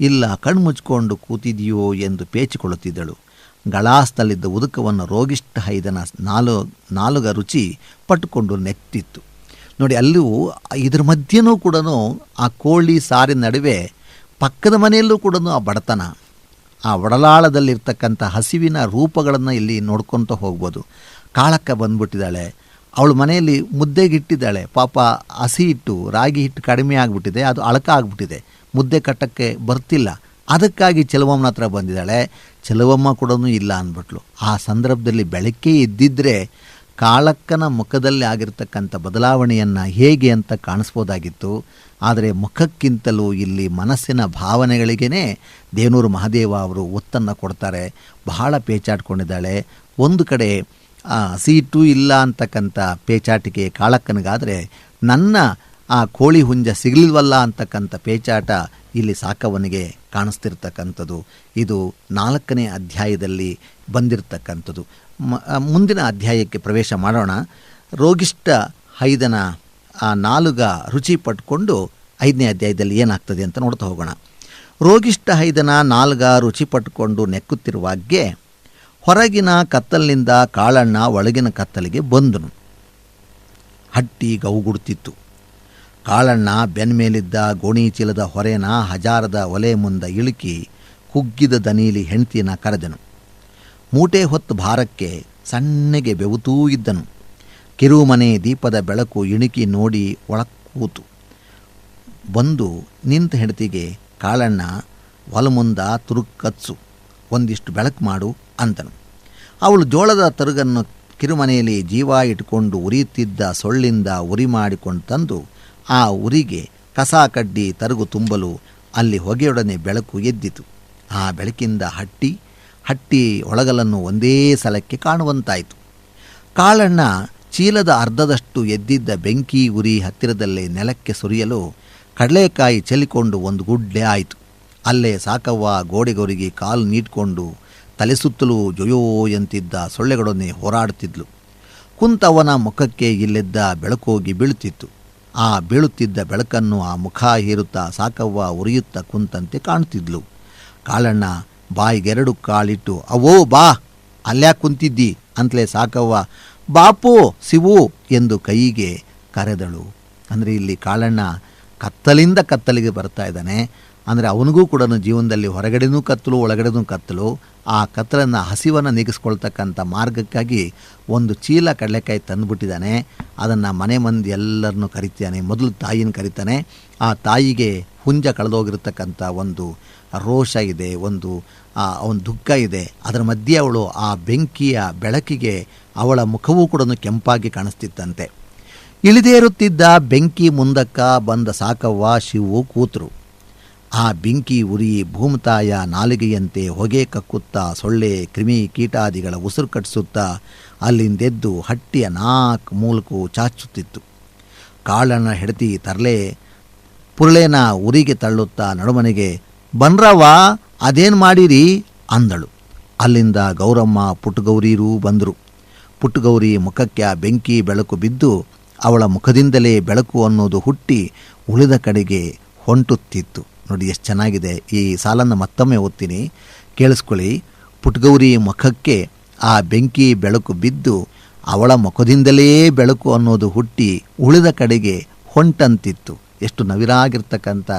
ಇಲ್ಲ ಕಣ್ಣು ಮುಚ್ಕೊಂಡು ಕೂತಿದೆಯೋ ಎಂದು ಪೇಚಿಕೊಳ್ಳುತ್ತಿದ್ದಳು. ಗಳಾಸ್ತಲ್ಲಿದ್ದ ಉದುಕವನ್ನು ರೋಗಿಷ್ಠ ಹೈದನ ನಾಲುಗ ರುಚಿ ಪಟ್ಟುಕೊಂಡು ನೆತ್ತಿತ್ತು. ನೋಡಿ, ಅಲ್ಲೂ ಇದ್ರ ಮಧ್ಯೆನೂ ಕೂಡ ಆ ಕೋಳಿ ಸಾರಿನ ನಡುವೆ ಪಕ್ಕದ ಮನೆಯಲ್ಲೂ ಕೂಡ ಆ ಬಡತನ, ಆ ಒಡಲಾಳದಲ್ಲಿರ್ತಕ್ಕಂಥ ಹಸಿವಿನ ರೂಪಗಳನ್ನು ಇಲ್ಲಿ ನೋಡ್ಕೊತ ಹೋಗ್ಬೋದು. ಕಾಳಕ್ಕ ಬಂದ್ಬಿಟ್ಟಿದ್ದಾಳೆ, ಅವಳು ಮನೆಯಲ್ಲಿ ಮುದ್ದೆಗಿಟ್ಟಿದ್ದಾಳೆ. ಪಾಪ ಹಸಿ ಹಿಟ್ಟು, ರಾಗಿ ಹಿಟ್ಟು ಕಡಿಮೆ ಆಗಿಬಿಟ್ಟಿದೆ, ಅದು ಅಳಕ ಆಗಿಬಿಟ್ಟಿದೆ, ಮುದ್ದೆ ಕಟ್ಟಕ್ಕೆ ಬರ್ತಿಲ್ಲ. ಅದಕ್ಕಾಗಿ ಚೆಲುವಮ್ಮನ ಹತ್ರ ಬಂದಿದ್ದಾಳೆ. ಚೆಲುವಮ್ಮ ಕೂಡ ಇಲ್ಲ ಅಂದ್ಬಿಟ್ಲು. ಆ ಸಂದರ್ಭದಲ್ಲಿ ಬೆಳಗ್ಗೆ ಎದ್ದಿದ್ದರೆ ಕಾಳಕ್ಕನ ಮುಖದಲ್ಲಿ ಆಗಿರ್ತಕ್ಕಂಥ ಬದಲಾವಣೆಯನ್ನು ಹೇಗೆ ಅಂತ ಕಾಣಿಸ್ಬೋದಾಗಿತ್ತು. ಆದರೆ ಮುಖಕ್ಕಿಂತಲೂ ಇಲ್ಲಿ ಮನಸ್ಸಿನ ಭಾವನೆಗಳಿಗೇ ದೇವನೂರು ಮಹಾದೇವ ಅವರು ಒತ್ತನ್ನು ಕೊಡ್ತಾರೆ. ಬಹಳ ಪೇಚಾಡ್ಕೊಂಡಿದ್ದಾಳೆ. ಒಂದು ಕಡೆ ಸೀಟು ಇಲ್ಲ ಅಂತಕ್ಕಂಥ ಪೇಚಾಟಿಕೆ ಕಾಳಕ್ಕನಿಗಾದರೆ, ನನ್ನ ಆ ಕೋಳಿ ಹುಂಜ ಸಿಗಲಿಲ್ವಲ್ಲ ಅಂತಕ್ಕಂಥ ಪೇಚಾಟ ಇಲ್ಲಿ ಸಾಕವನಿಗೆ ಕಾಣಿಸ್ತಿರ್ತಕ್ಕಂಥದ್ದು. ಇದು 4ನೇ ಅಧ್ಯಾಯದಲ್ಲಿ ಬಂದಿರತಕ್ಕಂಥದ್ದು. ಮುಂದಿನ ಅಧ್ಯಾಯಕ್ಕೆ ಪ್ರವೇಶ ಮಾಡೋಣ. ರೋಗಿಷ್ಠ ಹೈದನ ಆ ನಾಲುಗ ರುಚಿ ಪಟ್ಕೊಂಡು 5ನೇ ಅಧ್ಯಾಯದಲ್ಲಿ ಏನಾಗ್ತದೆ ಅಂತ ನೋಡ್ತಾ ಹೋಗೋಣ. ರೋಗಿಷ್ಠ ಹೈದನ ನಾಲ್ಗ ರುಚಿ ಪಟ್ಕೊಂಡು ನೆಕ್ಕುತ್ತಿರುವಾಗೆ ಹೊರಗಿನ ಕತ್ತಲಿನಿಂದ ಕಾಳಣ್ಣ ಒಳಗಿನ ಕತ್ತಲಿಗೆ ಬಂದನು. ಹಟ್ಟಿ ಗೌಗುಡುತ್ತಿತ್ತು. ಕಾಳಣ್ಣ ಬೆನ್ಮೇಲಿದ್ದ ಗೋಣಿ ಚೀಲದ ಹೊರೆನ ಹಜಾರದ ಒಲೆ ಮುಂದೆ ಇಳುಕಿ ಕುಗ್ಗಿದ ದನೀಲಿ ಹೆಂಡ್ತಿನ ಕರೆದನು. ಮೂಟೆ ಹೊತ್ತು ಭಾರಕ್ಕೆ ಸಣ್ಣಗೆ ಬೆವುತೂ ಇದ್ದನು. ಕಿರುಮನೆ ದೀಪದ ಬೆಳಕು ಇಣುಕಿ ನೋಡಿ ಒಳಕ್ಕೂತು. ಬಂದು ನಿಂತ ಹೆಂಡತಿಗೆ ಕಾಳಣ್ಣ ಹೊಲಮುಂದ ತುರುಕತ್ಸು, ಒಂದಿಷ್ಟು ಬೆಳಕು ಮಾಡು ಅಂತನು. ಅವಳು ಜೋಳದ ತರುಗನ್ನು ಕಿರುಮನೆಯಲ್ಲಿ ಜೀವ ಇಟ್ಕೊಂಡು ಉರಿಯುತ್ತಿದ್ದ ಸೊಳ್ಳಿಂದ ಉರಿ ಮಾಡಿಕೊಂಡು ತಂದು ಆ ಉರಿಗೆ ಕಸ ಕಡ್ಡಿ ತರುಗು ತುಂಬಲು ಅಲ್ಲಿ ಹೊಗೆಯೊಡನೆ ಬೆಳಕು ಎದ್ದಿತು. ಆ ಬೆಳಕಿಂದ ಹಟ್ಟಿ ಒಳಗಲನ್ನು ಒಂದೇ ಸಲಕ್ಕೆ ಕಾಣುವಂತಾಯಿತು. ಕಾಳಣ್ಣ ಚೀಲದ ಅರ್ಧದಷ್ಟು ಎದ್ದಿದ್ದ ಬೆಂಕಿ ಉರಿ ಹತ್ತಿರದಲ್ಲೇ ನೆಲಕ್ಕೆ ಸುರಿಯಲು ಕಡಲೆಕಾಯಿ ಚೆಲ್ಲಿಕೊಂಡು ಒಂದು ಗುಡ್ಡೆ ಆಯಿತು. ಅಲ್ಲೇ ಸಾಕವ್ವ ಗೋಡೆಗೊರಿಗೆ ಕಾಲು ನೀಟ್ಕೊಂಡು ತಲೆ ಸುತ್ತಲೂ ಜೊಯೋ ಎಂತಿದ್ದ ಸೊಳ್ಳೆಗಳೊಡನೆ ಹೋರಾಡುತ್ತಿದ್ಲು. ಕುಂತವನ ಮುಖಕ್ಕೆ ಇಲ್ಲಿದ್ದ ಬೆಳಕೋಗಿ ಬೀಳುತ್ತಿತ್ತು. ಆ ಬೀಳುತ್ತಿದ್ದ ಬೆಳಕನ್ನು ಆ ಮುಖ ಹೀರುತ್ತಾ ಸಾಕವ್ವ ಉರಿಯುತ್ತಾ ಕುಂತಂತೆ ಕಾಣುತ್ತಿದ್ಲು. ಕಾಳಣ್ಣ ಬಾಯಿಗೆರಡು ಕಾಳಿಟ್ಟು, ಅವೋ ಬಾ, ಅಲ್ಯಾಕೆ ಕುಂತಿದ್ದಿ ಅಂತಲೇ ಸಾಕವ್ವ ಬಾಪು ಶಿವು ಎಂದು ಕೈಗೆ ಕರೆದಳು. ಅಂದರೆ ಇಲ್ಲಿ ಕಾಳಣ್ಣ ಕತ್ತಲಿಂದ ಕತ್ತಲಿಗೆ ಬರ್ತಾ ಇದ್ದಾನೆ. ಅಂದರೆ ಅವನಿಗೂ ಕೂಡ ಜೀವನದಲ್ಲಿ ಹೊರಗಡೆನೂ ಕತ್ತಲು ಒಳಗಡೆನೂ ಕತ್ತಲು. ಆ ಕತ್ತಲನ್ನು ಹಸಿವನ್ನು ನೀಗಿಸ್ಕೊಳ್ತಕ್ಕಂಥ ಮಾರ್ಗಕ್ಕಾಗಿ ಒಂದು ಚೀಲ ಕಡಲೆಕಾಯಿ ತಂದುಬಿಟ್ಟಿದ್ದಾನೆ. ಅದನ್ನು ಮನೆ ಮಂದಿ ಎಲ್ಲರನ್ನೂ ಕರಿತಾನೆ. ಮೊದಲು ತಾಯಿನ ಕರಿತಾನೆ. ಆ ತಾಯಿಗೆ ಹುಂಜ ಕಳೆದೋಗಿರ್ತಕ್ಕಂಥ ಒಂದು ರೋಷ ಇದೆ, ಒಂದು ದುಃಖ ಇದೆ. ಅದರ ಮಧ್ಯೆ ಅವಳು ಆ ಬೆಂಕಿಯ ಬೆಳಕಿಗೆ ಅವಳ ಮುಖವೂ ಕೂಡ ಕೆಂಪಾಗಿ ಕಾಣಿಸ್ತಿತ್ತಂತೆ. ಇಳಿದೇರುತ್ತಿದ್ದ ಬೆಂಕಿ ಮುಂದಕ್ಕ ಬಂದ ಸಾಕವ್ವ ಶಿವು ಕೂತರು. ಆ ಬೆಂಕಿ ಉರಿ ಭೂಮತಾಯ ನಾಲಿಗೆಯಂತೆ ಹೊಗೆ ಕಕ್ಕುತ್ತಾ ಸೊಳ್ಳೆ ಕ್ರಿಮಿ ಕೀಟಾದಿಗಳ ಉಸಿರು ಕಟ್ಟಿಸುತ್ತಾ ಅಲ್ಲಿಂದೆದ್ದು ಹಟ್ಟಿಯ 4 ಮೂಲಕೂ ಚಾಚುತ್ತಿತ್ತು. ಕಾಳಣ್ಣ ಹೆಂಡತಿ ತರಲೆ ಪುರುಳೇನ ಉರಿಗೆ ತಳ್ಳುತ್ತಾ ನಡುಮನೆಗೆ ಬನ್ರವ್ವ, ಅದೇನು ಮಾಡಿರಿ ಅಂದಳು. ಅಲ್ಲಿಂದ ಗೌರಮ್ಮ ಪುಟ್ಟಗೌರೀರೂ ಬಂದರು. ಪುಟ್ಟಗೌರಿ ಮುಖಕ್ಕೆ ಆ ಬೆಂಕಿ ಬೆಳಕು ಬಿದ್ದು ಅವಳ ಮುಖದಿಂದಲೇ ಬೆಳಕು ಅನ್ನೋದು ಹುಟ್ಟಿ ಉಳಿದ ಕಡೆಗೆ ಹೊಂಟುತ್ತಿತ್ತು. ನೋಡಿ ಎಷ್ಟು ಚೆನ್ನಾಗಿದೆ. ಈ ಸಾಲನ್ನು ಮತ್ತೊಮ್ಮೆ ಓದ್ತೀನಿ, ಕೇಳಿಸ್ಕೊಳ್ಳಿ. ಪುಟ್ಟಗೌರಿ ಮುಖಕ್ಕೆ ಆ ಬೆಂಕಿ ಬೆಳಕು ಬಿದ್ದು ಅವಳ ಮುಖದಿಂದಲೇ ಬೆಳಕು ಅನ್ನೋದು ಹುಟ್ಟಿ ಉಳಿದ ಕಡೆಗೆ ಹೊಂಟಂತಿತ್ತು. ಎಷ್ಟು ನವಿರಾಗಿರ್ತಕ್ಕಂಥ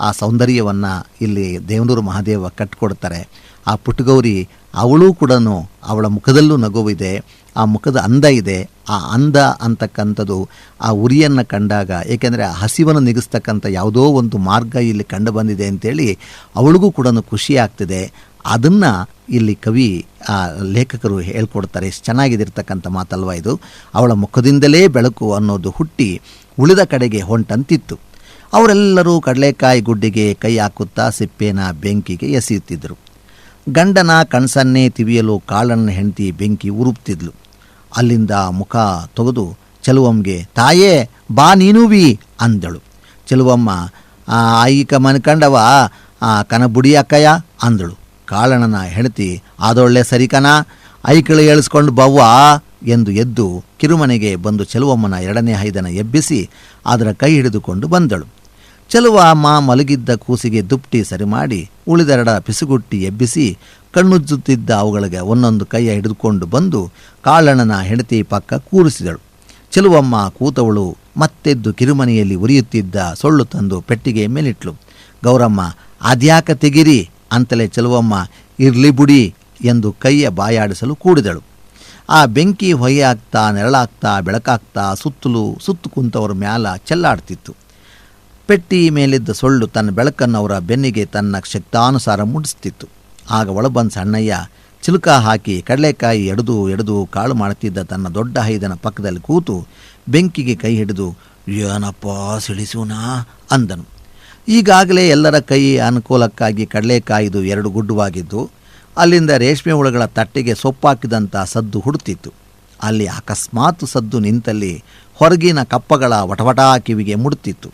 ಆ ಸೌಂದರ್ಯವನ್ನು ಇಲ್ಲಿ ದೇವನೂರು ಮಹಾದೇವ ಕಟ್ಟಿಕೊಡ್ತಾರೆ. ಆ ಪುಟ್ಟಗೌರಿ ಅವಳೂ ಕೂಡ ಅವಳ ಮುಖದಲ್ಲೂ ನಗುವಿದೆ, ಆ ಮುಖದ ಅಂದ ಇದೆ. ಆ ಅಂದ ಅಂತಕ್ಕಂಥದ್ದು ಆ ಉರಿಯನ್ನು ಕಂಡಾಗ, ಏಕೆಂದರೆ ಆ ಹಸಿವನ್ನು ನಿಗಿಸ್ತಕ್ಕಂಥ ಯಾವುದೋ ಒಂದು ಮಾರ್ಗ ಇಲ್ಲಿ ಕಂಡು ಬಂದಿದೆ ಅಂತೇಳಿ ಅವಳಿಗೂ ಕೂಡ ಖುಷಿ ಆಗ್ತಿದೆ. ಅದನ್ನು ಇಲ್ಲಿ ಕವಿ ಲೇಖಕರು ಹೇಳ್ಕೊಡ್ತಾರೆ. ಎಷ್ಟು ಚೆನ್ನಾಗಿದ್ದಿರ್ತಕ್ಕಂಥ ಮಾತಲ್ವ ಇದು. ಅವಳ ಮುಖದಿಂದಲೇ ಬೆಳಕು ಅನ್ನೋದು ಹುಟ್ಟಿ ಉಳಿದ ಕಡೆಗೆ ಹೊಂಟಂತಿತ್ತು. ಅವರೆಲ್ಲರೂ ಕಡಲೆಕಾಯಿ ಗುಡ್ಡಿಗೆ ಕೈ ಹಾಕುತ್ತಾ ಸಿಪ್ಪೆನ ಬೆಂಕಿಗೆ ಎಸೆಯುತ್ತಿದ್ದರು. ಗಂಡನ ಕಣ್ಸನ್ನೇ ತಿವಿಯಲು ಕಾಳಣ್ಣ ಹೆಂಡತಿ ಬೆಂಕಿ ಉರುಪ್ತಿದ್ಲು. ಅಲ್ಲಿಂದ ಮುಖ ತೆಗೆದು ಚೆಲುವಮ್ಮಗೆ ತಾಯೇ ಬಾ ನೀನೂ ಬಿ ಅಂದಳು. ಚೆಲುವಮ್ಮ ಈಕ ಮನ್ಕಂಡವ ಕನ ಬುಡಿ ಅಕ್ಕಯ್ಯ ಅಂದಳು. ಕಾಳಣ್ಣನ ಹೆಂಡತಿ ಆದೊಳ್ಳೆ ಸರಿಕನ ಐಕಳು ಏಳಿಸ್ಕೊಂಡು ಬವ್ವ ಎಂದು ಎದ್ದು ಕಿರುಮನೆಗೆ ಬಂದು ಚೆಲುವಮ್ಮನ 2ನೇ ಹೈದನ ಎಬ್ಬಿಸಿ ಅದರ ಕೈ ಹಿಡಿದುಕೊಂಡು ಬಂದಳು. ಚೆಲುವ ಅಮ್ಮ ಮಲಗಿದ್ದ ಕೂಸಿಗೆ ದುಪ್ಟಿ ಸರಿ ಮಾಡಿ ಉಳಿದೆರಡ ಪಿಸುಗುಟ್ಟಿ ಎಬ್ಬಿಸಿ ಕಣ್ಣುಜ್ಜುತ್ತಿದ್ದ ಅವುಗಳಿಗೆ ಒಂದೊಂದು ಕೈಯ ಹಿಡಿದುಕೊಂಡು ಬಂದು ಕಾಳಣ್ಣನ ಹೆಂಡತಿ ಪಕ್ಕ ಕೂರಿಸಿದಳು. ಚೆಲುವಮ್ಮ ಕೂತವಳು ಮತ್ತೆದ್ದು ಕಿರುಮನೆಯಲ್ಲಿ ಉರಿಯುತ್ತಿದ್ದ ಸೊಳ್ಳು ತಂದು ಪೆಟ್ಟಿಗೆ ಮೇಲಿಟ್ಲು. ಗೌರಮ್ಮ ಅದ್ಯಾಕ ತೆಗಿರಿ ಅಂತಲೇ ಚೆಲುವಮ್ಮ ಇರ್ಲಿ ಬುಡಿ ಎಂದು ಕೈಯ ಬಾಯಾಡಿಸಲು ಕೂಡಿದಳು. ಆ ಬೆಂಕಿ ಹೊಯ್ಯಾಗ್ತಾ ನೆರಳಾಗ್ತಾ ಬೆಳಕಾಗ್ತಾ ಸುತ್ತು ಕುಂತವರ ಮ್ಯಾಲ ಚೆಲ್ಲಾಡ್ತಿತ್ತು. ಪೆಟ್ಟಿ ಮೇಲಿದ್ದ ಸೊಳ್ಳು ತನ್ನ ಬೆಳಕನ್ನು ಅವರ ಬೆನ್ನಿಗೆ ತನ್ನ ಶಕ್ತಾನುಸಾರ ಮುಡಿಸ್ತಿತ್ತು. ಆಗ ಒಳಬಂದ ಸಣ್ಣಯ್ಯ ಚಿಲುಕ ಹಾಕಿ ಕಡಲೆಕಾಯಿ ಎಡೆದು ಕಾಳು ಮಾಡುತ್ತಿದ್ದ ತನ್ನ ದೊಡ್ಡ ಹೈದನ ಪಕ್ಕದಲ್ಲಿ ಕೂತು ಬೆಂಕಿಗೆ ಕೈ ಹಿಡಿದು ಏನಪ್ಪ ಸಿಳಿಸೂನಾ ಅಂದನು. ಈಗಾಗಲೇ ಎಲ್ಲರ ಕೈ ಅನುಕೂಲಕ್ಕಾಗಿ ಕಡಲೆಕಾಯಿದು 2 ಗುಡ್ಡವಾಗಿದ್ದು ಅಲ್ಲಿಂದ ರೇಷ್ಮೆ ಹುಳುಗಳ ತಟ್ಟೆಗೆ ಸೊಪ್ಪಾಕಿದಂಥ ಸದ್ದು ಹುಡುತಿತ್ತು. ಅಲ್ಲಿ ಅಕಸ್ಮಾತ್ ಸದ್ದು ನಿಂತಲ್ಲಿ ಹೊರಗಿನ ಕಪ್ಪಗಳ ವಟವಟ ಕಿವಿಗೆ ಮುಡುತ್ತಿತ್ತು.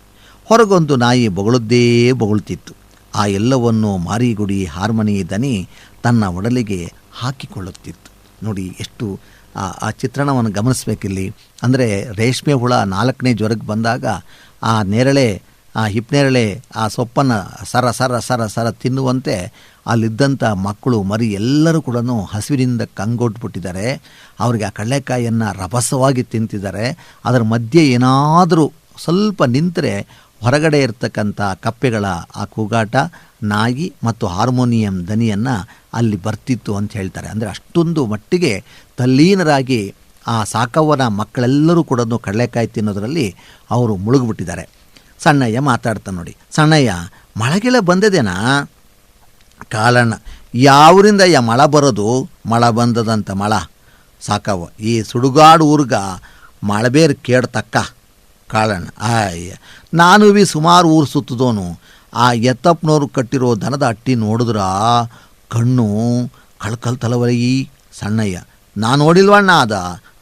ಹೊರಗೊಂದು ನಾಯಿ ಬೊಗಳುತ್ತಿತ್ತು. ಆ ಎಲ್ಲವನ್ನು ಮಾರಿಗುಡಿ ಹಾರ್ಮನಿ ದನಿ ತನ್ನ ಒಡಲಿಗೆ ಹಾಕಿಕೊಳ್ಳುತ್ತಿತ್ತು. ನೋಡಿ ಎಷ್ಟು ಆ ಚಿತ್ರಣವನ್ನು ಗಮನಿಸಬೇಕಿಲ್ಲಿ. ಅಂದರೆ ರೇಷ್ಮೆ ಹುಳ 4ನೇ ಜ್ವರಕ್ಕೆ ಬಂದಾಗ ಆ ನೇರಳೆ ಹಿಪ್ನೇರಳೆ ಆ ಸೊಪ್ಪನ್ನು ಸರ ಸರ ಸರ ಸರ ತಿನ್ನುವಂತೆ ಅಲ್ಲಿದ್ದಂಥ ಮಕ್ಕಳು ಮರಿ ಎಲ್ಲರೂ ಕೂಡ ಹಸಿವಿನಿಂದ ಕಂಗೊಟ್ಬಿಟ್ಟಿದ್ದಾರೆ. ಅವರಿಗೆ ಆ ಕಡಲೆಕಾಯಿಯನ್ನು ರಭಸವಾಗಿ ತಿಂತಿದ್ದಾರೆ. ಅದರ ಮಧ್ಯೆ ಏನಾದರೂ ಸ್ವಲ್ಪ ನಿಂತರೆ ಹೊರಗಡೆ ಇರತಕ್ಕಂಥ ಕಪ್ಪೆಗಳ ಆ ಕೂಗಾಟ, ನಾಯಿ ಮತ್ತು ಹಾರ್ಮೋನಿಯಂ ದನಿಯನ್ನು ಅಲ್ಲಿ ಬರ್ತಿತ್ತು ಅಂತ ಹೇಳ್ತಾರೆ. ಅಂದರೆ ಅಷ್ಟೊಂದು ಮಟ್ಟಿಗೆ ತಲ್ಲೀನರಾಗಿ ಆ ಸಾಕವ್ವನ ಮಕ್ಕಳೆಲ್ಲರೂ ಕೂಡ ಕಡಲೆಕಾಯಿ ತಿನ್ನೋದರಲ್ಲಿ ಅವರು ಮುಳುಗಿಬಿಟ್ಟಿದ್ದಾರೆ. ಸಣ್ಣಯ್ಯ ಮಾತಾಡ್ತಾನೆ ನೋಡಿ. ಸಣ್ಣಯ್ಯ ಮಳೆಗೆಲ್ಲ ಬಂದದೇನಾ? ಕಾಳಣ್ಣ ಯಾವರಿಂದ ಮಳೆ ಬರೋದು? ಮಳೆ ಬಂದದಂತ ಮಳ ಸಾಕವ್ವ, ಈ ಸುಡುಗಾಡು ಊರ್ಗ ಮಳೆ ಬೇರೆ ಕೇಳ್ತಕ್ಕ. ಕಾಳಣ್ಣ ನಾನು ಸುಮಾರು ಊರು ಸುತ್ತದೋನು. ಆ ಎತ್ತಪ್ಪನವ್ರು ಕಟ್ಟಿರೋ ದನದ ಅಟ್ಟಿ ನೋಡಿದ್ರ ಕಣ್ಣು ಕಳ್ಕಲ್ ತಲವಲಗಿ. ಸಣ್ಣಯ್ಯ ನಾನು ನೋಡಿಲ್ವಣ್ಣ, ಅದ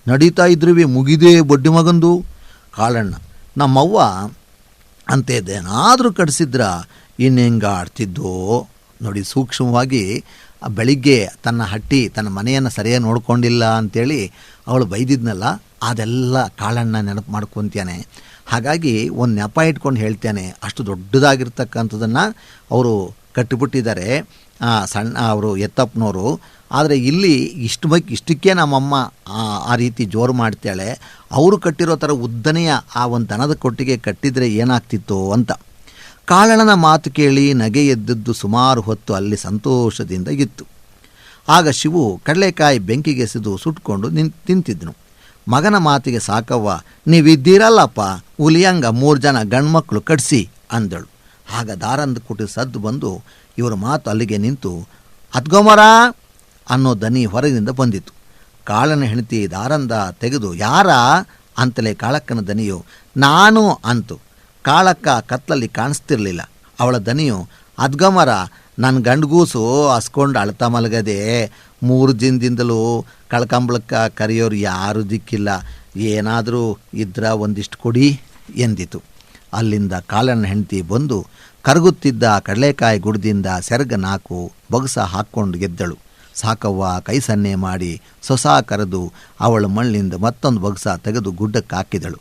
ನಡೀತಾ ಇದ್ರೂ ಮುಗಿದೇ ಬಡ್ಡಿ ಮಗಂದು. ಕಾಳಣ್ಣ ನಮ್ಮವ್ವ ಅಂತೇದೇನಾದರೂ ಕಡಿಸಿದ್ರ ಇನ್ನೆಂಗ ಆಡ್ತಿದ್ದೋ ನೋಡಿ. ಸೂಕ್ಷ್ಮವಾಗಿ ಬೆಳಿಗ್ಗೆ ತನ್ನ ಹಟ್ಟಿ ತನ್ನ ಮನೆಯನ್ನು ಸರಿಯಾಗಿ ನೋಡ್ಕೊಂಡಿಲ್ಲ ಅಂಥೇಳಿ ಅವಳು ಬೈದಿದ್ನಲ್ಲ, ಅದೆಲ್ಲ ಕಾಳಣ್ಣ ನೆನಪು ಮಾಡ್ಕೊತಾನೆ. ಹಾಗಾಗಿ ಒಂದು ನೆಪ ಇಟ್ಕೊಂಡು ಹೇಳ್ತೇನೆ, ಅಷ್ಟು ದೊಡ್ಡದಾಗಿರ್ತಕ್ಕಂಥದ್ದನ್ನು ಅವರು ಕಟ್ಟಿಬಿಟ್ಟಿದ್ದಾರೆ ಅವರು ಎತ್ತಪ್ಪನವರು. ಆದರೆ ಇಲ್ಲಿ ಇಷ್ಟಕ್ಕೆ ನಮ್ಮಮ್ಮ ಆ ರೀತಿ ಜೋರು ಮಾಡ್ತಾಳೆ. ಅವರು ಕಟ್ಟಿರೋ ಥರ ಉದ್ದನೆಯ ಆ ಒಂದು ದನದ ಕೊಟ್ಟಿಗೆ ಕಟ್ಟಿದರೆ ಏನಾಗ್ತಿತ್ತು ಅಂತ. ಕಾಳಣ್ಣನ ಮಾತು ಕೇಳಿ ನಗೆ ಎದ್ದದ್ದು ಸುಮಾರು ಹೊತ್ತು ಅಲ್ಲಿ ಸಂತೋಷದಿಂದ ಇತ್ತು. ಆಗ ಶಿವು ಕಡಲೆಕಾಯಿ ಬೆಂಕಿಗೆಸೆದು ಸುಟ್ಕೊಂಡು ತಿಂತಿದ್ನು. ಮಗನ ಮಾತಿಗೆ ಸಾಕವ್ವ ನೀವಿದ್ದೀರಲ್ಲಪ್ಪ ಹುಲಿಯಂಗ 3 ಜನ ಗಂಡ್ಮಕ್ಳು ಕಟ್ಸಿ ಅಂದಳು. ಆಗ ದಾರಂದ ಕುಟಿ ಸದ್ದು ಬಂದು ಇವರ ಮಾತು ಅಲ್ಲಿಗೆ ನಿಂತು ಅದ್ಗೊಮರ ಅನ್ನೋ ದನಿ ಹೊರಗಿನಿಂದ ಬಂದಿತ್ತು. ಕಾಳನ ಹೆಂಡತಿ ದಾರಂದ ತೆಗೆದು ಯಾರ ಅಂತಲೇ ಕಾಳಕ್ಕನ ದನಿಯು ನಾನು ಅಂತು. ಕಾಳಕ್ಕ ಕತ್ತಲಲ್ಲಿ ಕಾಣಿಸ್ತಿರ್ಲಿಲ್ಲ. ಅವಳ ದನಿಯು ಅದ್ಗಮರ ನನ್ನ ಗಂಡುಗೂಸು ಹಸ್ಕೊಂಡು ಅಳ್ತಾ ಮಲಗದೆ 3 ದಿನದಿಂದಲೂ ಕಳ್ಕಂಬಳಕ್ಕೆ ಕರೆಯೋರು ಯಾರೂ ದಿಕ್ಕಿಲ್ಲ, ಏನಾದರೂ ಇದ್ರ ಒಂದಿಷ್ಟು ಕೊಡಿ ಎಂದಿತು. ಅಲ್ಲಿಂದ ಕಾಳಣ್ಣ ಹೆಂಡತಿ ಬಂದು ಕರಗುತ್ತಿದ್ದ ಕಡಲೆಕಾಯಿ ಗುಡ್ದಿಂದ ಸೆರಗ 4 ಬೊಗಸ ಹಾಕ್ಕೊಂಡು ಗೆದ್ದಳು. ಸಾಕವ್ವ ಕೈ ಸನ್ನೆ ಮಾಡಿ ಸೊಸ ಕರೆದು ಅವಳ ಮಣ್ಣಿಂದ ಮತ್ತೊಂದು ಬೊಗಸ ತೆಗೆದು ಗುಡ್ಡಕ್ಕೆ ಹಾಕಿದಳು.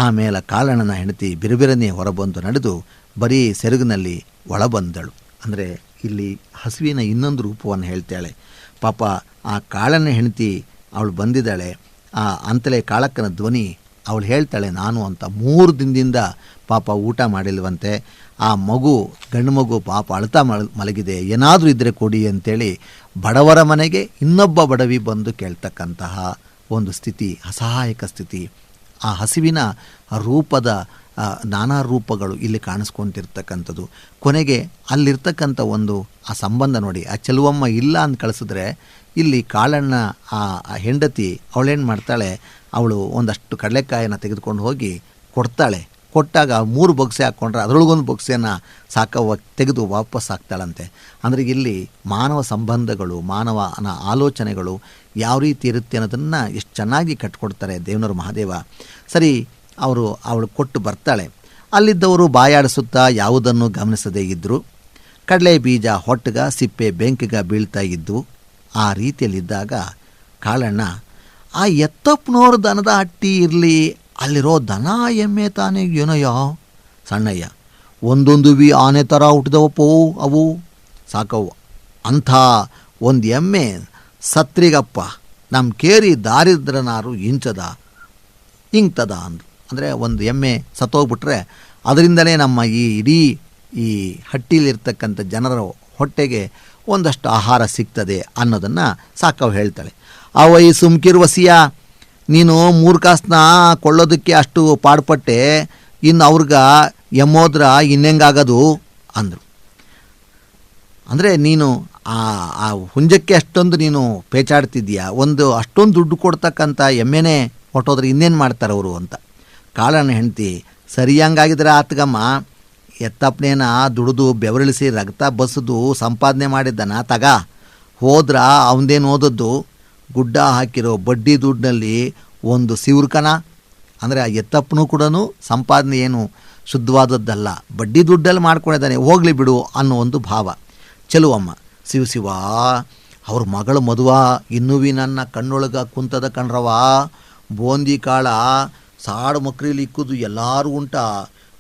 ಆಮೇಲೆ ಕಾಳಣ್ಣನ ಹೆಂಡತಿ ಬಿರುಬಿರನೆ ಹೊರಬಂದು ನಡೆದು ಬರೀ ಸೆರಗಿನಲ್ಲಿ ಒಳಬಂದಳು. ಅಂದರೆ ಇಲ್ಲಿ ಹಸುವಿನ ಇನ್ನೊಂದು ರೂಪವನ್ನು ಹೇಳ್ತಾಳೆ. ಪಾಪ ಆ ಕಾಳಣ್ಣ ಹೆಂಡತಿ ಅವಳು ಬಂದಿದ್ದಾಳೆ ಅಂತಲೇ ಕಾಳಕ್ಕನ ಧ್ವನಿ ಅವಳು ಹೇಳ್ತಾಳೆ ನಾನು ಅಂತ. 3 ದಿನದಿಂದ ಪಾಪ ಊಟ ಮಾಡಿಲ್ವಂತೆ. ಆ ಮಗು ಗಂಡು ಮಗು ಪಾಪ ಅಳ್ತಾ ಮಲಗಿದೆ, ಏನಾದರೂ ಇದ್ದರೆ ಕೊಡಿ ಅಂತೇಳಿ ಬಡವರ ಮನೆಗೆ ಇನ್ನೊಬ್ಬ ಬಡವಿ ಬಂದು ಕೇಳ್ತಕ್ಕಂತಹ ಒಂದು ಸ್ಥಿತಿ, ಅಸಹಾಯಕ ಸ್ಥಿತಿ. ಆ ಹಸಿವಿನ ರೂಪದ ನಾನಾ ರೂಪಗಳು ಇಲ್ಲಿ ಕಾಣಿಸ್ಕೊಂತಿರ್ತಕ್ಕಂಥದ್ದು. ಕೊನೆಗೆ ಅಲ್ಲಿರ್ತಕ್ಕಂಥ ಒಂದು ಆ ಸಂಬಂಧ ನೋಡಿ. ಆ ಚೆಲುವಮ್ಮ ಇಲ್ಲ ಅಂತ ಕಳಿಸಿದ್ರೆ ಇಲ್ಲಿ ಕಾಳಣ್ಣ ಆ ಹೆಂಡತಿ ಅವಳೇನು ಮಾಡ್ತಾಳೆ, ಅವಳು ಒಂದಷ್ಟು ಕಡಲೆಕಾಯನ್ನು ತೆಗೆದುಕೊಂಡು ಹೋಗಿ ಕೊಡ್ತಾಳೆ. ಕೊಟ್ಟಾಗ 3 ಬೊಗಸೆ ಹಾಕ್ಕೊಂಡ್ರೆ ಅದರೊಳಗೊಂದು ಬೊಗಸೆಯನ್ನು ಸಾಕವ್ವ ತೆಗೆದು ವಾಪಸ್ ಹಾಕ್ತಾಳಂತೆ. ಅಂದರೆ ಇಲ್ಲಿ ಮಾನವ ಸಂಬಂಧಗಳು, ಮಾನವನ ಆಲೋಚನೆಗಳು ಯಾವ ರೀತಿ ಇರುತ್ತೆ ಅನ್ನೋದನ್ನು ಎಷ್ಟು ಚೆನ್ನಾಗಿ ಕಟ್ಕೊಡ್ತಾರೆ ದೇವನೂರು ಮಹಾದೇವ. ಸರಿ, ಅವಳು ಕೊಟ್ಟು ಬರ್ತಾಳೆ. ಅಲ್ಲಿದ್ದವರು ಬಾಯಾಡಿಸುತ್ತಾ ಯಾವುದನ್ನು ಗಮನಿಸದೇ ಇದ್ದರು. ಕಡಲೆ ಬೀಜ ಹೊಟ್ಟಗ ಸಿಪ್ಪೆ ಬೆಂಕಿಗ ಬೀಳ್ತಾ ಇದ್ವು. ಆ ರೀತಿಯಲ್ಲಿದ್ದಾಗ ಕಾಳಣ್ಣ, ಆ ಎತ್ತಪ್ಪನವ್ರ ದನದ ಹಟ್ಟಿ ಇರಲಿ, ಅಲ್ಲಿರೋ ದನ ಎಮ್ಮೆ ತಾನೇ ಏನಯ್ಯ ಸಣ್ಣಯ್ಯ, ಒಂದೊಂದು ಆನೆ ಥರ ಹುಟ್ಟಿದವಪ್ಪೋ ಅವು ಸಾಕವು. ಅಂಥ ಒಂದು ಎಮ್ಮೆ ಸತ್ರಿಗಪ್ಪ ನಮ್ಮ ಕೇರಿ ದಾರಿದ್ರನಾರು ಇಂಗ್ತದ ಅಂದರು. ಅಂದರೆ ಒಂದು ಎಮ್ಮೆ ಸತ್ತೋಗ್ಬಿಟ್ರೆ ಅದರಿಂದಲೇ ನಮ್ಮ ಈ ಇಡೀ ಈ ಹಟ್ಟಿಲಿರ್ತಕ್ಕಂಥ ಜನರ ಹೊಟ್ಟೆಗೆ ಒಂದಷ್ಟು ಆಹಾರ ಸಿಗ್ತದೆ ಅನ್ನೋದನ್ನು ಸಾಕವು ಹೇಳ್ತಾಳೆ. ಅವೈ ಸುಮ್ಕಿರುವಸಿಯ, ನೀನು 3 ಕಾಸನ್ನ ಕೊಳ್ಳೋದಕ್ಕೆ ಅಷ್ಟು ಪಾಡ್ಪಟ್ಟೆ, ಇನ್ನು ಅವ್ರಿಗೆ ಎಮ್ಮೋದ್ರ ಇನ್ನೆಂಗಾಗೋದು ಅಂದರು. ಅಂದರೆ ನೀನು ಆ ಹುಂಜಕ್ಕೆ ಅಷ್ಟೊಂದು ನೀನು ಪೇಚಾಡ್ತಿದ್ದೀಯಾ, ಅಷ್ಟೊಂದು ದುಡ್ಡು ಕೊಡ್ತಕ್ಕಂಥ ಎಮ್ಮೆನೇ ಹೊಟ್ಟೋದ್ರೆ ಇನ್ನೇನು ಮಾಡ್ತಾರೆ ಅವರು ಅಂತ. ಕಾಳಣ್ಣ ಹೆಂಡ್ತಿ, ಸರಿಯಂಗಾಗಿದ್ರೆ ಆತಗಮ್ಮ, ಎತ್ತಪ್ಪನೇನ ದುಡಿದು ಬೆವರಿಳಿಸಿ ರಕ್ತ ಬಸ್ದು ಸಂಪಾದನೆ ಮಾಡಿದ್ದಾನ ತಗ, ಹೋದ್ರ ಅವನದೇನು ಓದದ್ದು, ಗುಡ್ಡ ಹಾಕಿರೋ ಬಡ್ಡಿ ದುಡ್ಡಿನಲ್ಲಿ ಒಂದು ಸಿವ್ರಕನ. ಅಂದರೆ ಆ ಎತ್ತಪ್ಪನೂ ಕೂಡ ಸಂಪಾದನೆ ಏನು ಶುದ್ಧವಾದದ್ದಲ್ಲ, ಬಡ್ಡಿ ದುಡ್ಡಲ್ಲಿ ಮಾಡ್ಕೊಂಡಿದ್ದಾನೆ, ಹೋಗಲಿ ಬಿಡು ಅನ್ನೋ ಒಂದು ಭಾವ. ಚೆಲುವಮ್ಮ, ಶಿವ ಅವ್ರ ಮಗಳು ಮದುವ ಇನ್ನೂವಿ ನನ್ನ ಕಣ್ಣೊಳಗ ಕುಂತದ ಕಣ್ರವ, ಬೋಂದಿ ಕಾಳ ಸಾಡು ಮಕ್ರಿಲಿ ಇಕ್ಕುದು ಎಲ್ಲರೂ ಉಂಟ,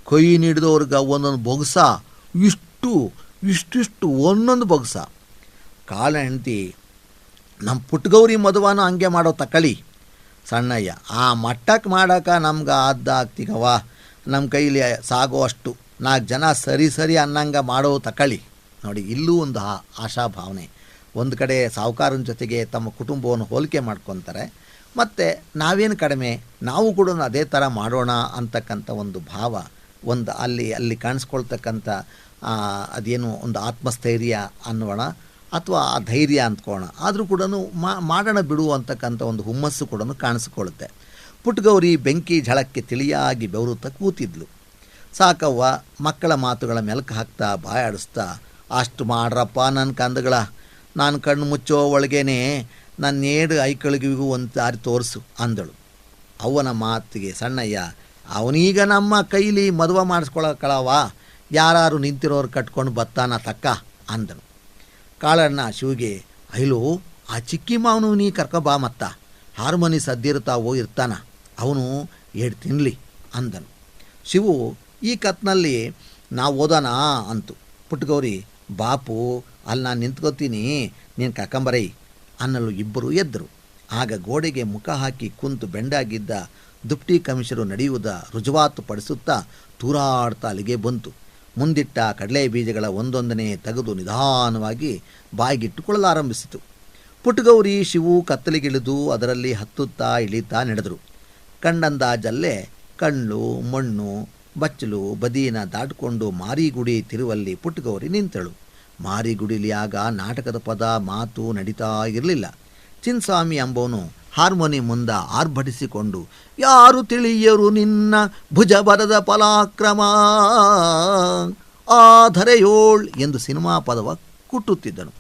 ಕೈ ನೀಡಿದವ್ರಿಗೆ ಒಂದೊಂದು ಬೊಗಸ, ಇಷ್ಟಿಷ್ಟು ಒಂದೊಂದು ಬೊಗಸ. ಕಾಳ ಹೆಂಡ್ತಿ, ನಮ್ಮ ಪುಟ್ಟಗೌರಿ ಮದುವಾನು ಹಂಗೆ ಮಾಡೋ ತಕಳಿ ಸಣ್ಣಯ್ಯ, ಆ ಮಟ್ಟಕ್ಕೆ ಮಾಡೋಕೆ ನಮ್ಗೆ ಆಗ್ತೀಗವ, ನಮ್ಮ ಕೈಲಿ ಸಾಗೋ ಅಷ್ಟು 4 ಜನ ಸರಿ ಅನ್ನಂಗೆ ಮಾಡೋ ತಕಳಿ. ನೋಡಿ, ಇಲ್ಲೂ ಒಂದು ಆಶಾಭಾವನೆ. ಒಂದು ಕಡೆ ಸಾಹುಕಾರನ ಜೊತೆಗೆ ತಮ್ಮ ಕುಟುಂಬವನ್ನು ಹೋಲಿಕೆ ಮಾಡ್ಕೊತಾರೆ, ಮತ್ತು ನಾವೇನು ಕಡಿಮೆ, ನಾವು ಕೂಡ ಅದೇ ಥರ ಮಾಡೋಣ ಅಂತಕ್ಕಂಥ ಒಂದು ಭಾವ, ಒಂದು ಅಲ್ಲಿ ಕಾಣಿಸ್ಕೊಳ್ತಕ್ಕಂಥ ಅದೇನು ಒಂದು ಆತ್ಮಸ್ಥೈರ್ಯ ಅನ್ನೋಣ ಅಥವಾ ಆ ಧೈರ್ಯ ಅಂದ್ಕೋಣ. ಆದರೂ ಕೂಡ ಮಾಡೋಣ ಬಿಡು ಅಂತಕ್ಕಂಥ ಒಂದು ಹುಮ್ಮಸ್ಸು ಕೂಡ ಕಾಣಿಸ್ಕೊಳ್ಳುತ್ತೆ. ಪುಟ್ಟಗೌರಿ ಬೆಂಕಿ ಝಳಕ್ಕೆ ತಿಳಿಯಾಗಿ ಬೆವರುತ್ತಾ ಕೂತಿದ್ಲು. ಸಾಕವ್ವ ಮಕ್ಕಳ ಮಾತುಗಳ ಮೆಲುಕು ಹಾಕ್ತಾ ಬಾಯಾಡಿಸ್ತಾ, ಅಷ್ಟು ಮಾಡ್ರಪ್ಪ ನನ್ನ ಕಂದಗಳ, ನಾನು ಕಣ್ಣು ಮುಚ್ಚೋ ಒಳಗೇನೆ ನನ್ನ 7 ಐಕಳಿಗೂ ಒಂದು ದಾರಿ ತೋರಿಸು ಅಂದಳು. ಅವನ ಮಾತಿಗೆ ಸಣ್ಣಯ್ಯ, ಅವನೀಗ ನಮ್ಮ ಕೈಲಿ ಮದುವೆ ಮಾಡಿಸ್ಕೊಳಕಳವ, ಯಾರು ನಿಂತಿರೋರು ಕಟ್ಕೊಂಡು ಬತ್ತಾನ ತಕ್ಕ ಅಂದನು. ಕಾಳಣ್ಣ ಶಿವಿಗೆ, ಐಲು ಆ ಚಿಕ್ಕಿ ಮಾವನು ನೀ ಕರ್ಕೊಬಾ, ಮತ್ತ ಹಾರ್ಮೋನಿ ಸದ್ದಿರ್ತಾವೋ ಇರ್ತಾನ, ಅವನು 7 ತಿನ್ನಲಿ ಅಂದನು. ಶಿವು, ಈ ಕತ್ನಲ್ಲಿ ನಾವು ಓದೋಣ ಅಂತು. ಪುಟ್ಟಗೌರಿ, ಬಾಪು ಅಲ್ಲಿ ನಾನು ನಿಂತ್ಕೋತೀನಿ, ನೀನು ಕರ್ಕೊಂಬರೈ ಅನ್ನಲು ಇಬ್ಬರು ಎದ್ದರು. ಆಗ ಗೋಡೆಗೆ ಮುಖ ಹಾಕಿ ಕುಂತು ಬೆಂಡಾಗಿದ್ದ ದುಪ್ಟಿ ಕಮಿಷರು ನಡೆಯುವುದ ರುಜುವಾತು ಪಡಿಸುತ್ತಾ ತೂರಾಡ್ತಾ ಅಲ್ಲಿಗೆ ಬಂತು. ಮುಂದಿಟ್ಟ ಕಡಲೆ ಬೀಜಗಳ ಒಂದೊಂದನೇ ತೆಗೆದು ನಿಧಾನವಾಗಿ ಬಾಯಿಗಿಟ್ಟುಕೊಳ್ಳಲಾರಂಭಿಸಿತು. ಪುಟ್ಟಗೌರಿ ಶಿವು ಕತ್ತಲಿಗಿಳಿದು ಅದರಲ್ಲಿ ಹತ್ತುತ್ತಾ ಇಳಿತಾ ನಡೆದರು. ಕಂಡಂದಾಜಲ್ಲೇ ಕಣ್ಣು ಮಣ್ಣು ಬಚ್ಚಲು ಬದಿನ ದಾಟಿಕೊಂಡು ಮಾರಿಗುಡಿ ತಿರುವಲ್ಲಿ ಪುಟ್ಟಗೌರಿ ನಿಂತಳು. ಮಾರಿಗುಡಿಲಿ ಆಗ ನಾಟಕದ ಪದ ಮಾತು ನಡೀತಾ ಇರಲಿಲ್ಲ. ಚಿನ್ಸ್ವಾಮಿ ಎಂಬವನು ಹಾರ್ಮೋನಿ ಮುಂದ ಆರ್ಭಟಿಸಿಕೊಂಡು, ಯಾರು ತಿಳಿಯರು ನಿನ್ನ ಭುಜ ಬರದ ಪಲಾಕ್ರಮ ಆಧರೆಯೋಳ್ ಎಂದು ಸಿನಿಮಾ ಪದವ ಕುಟ್ಟುತ್ತಿದ್ದನು.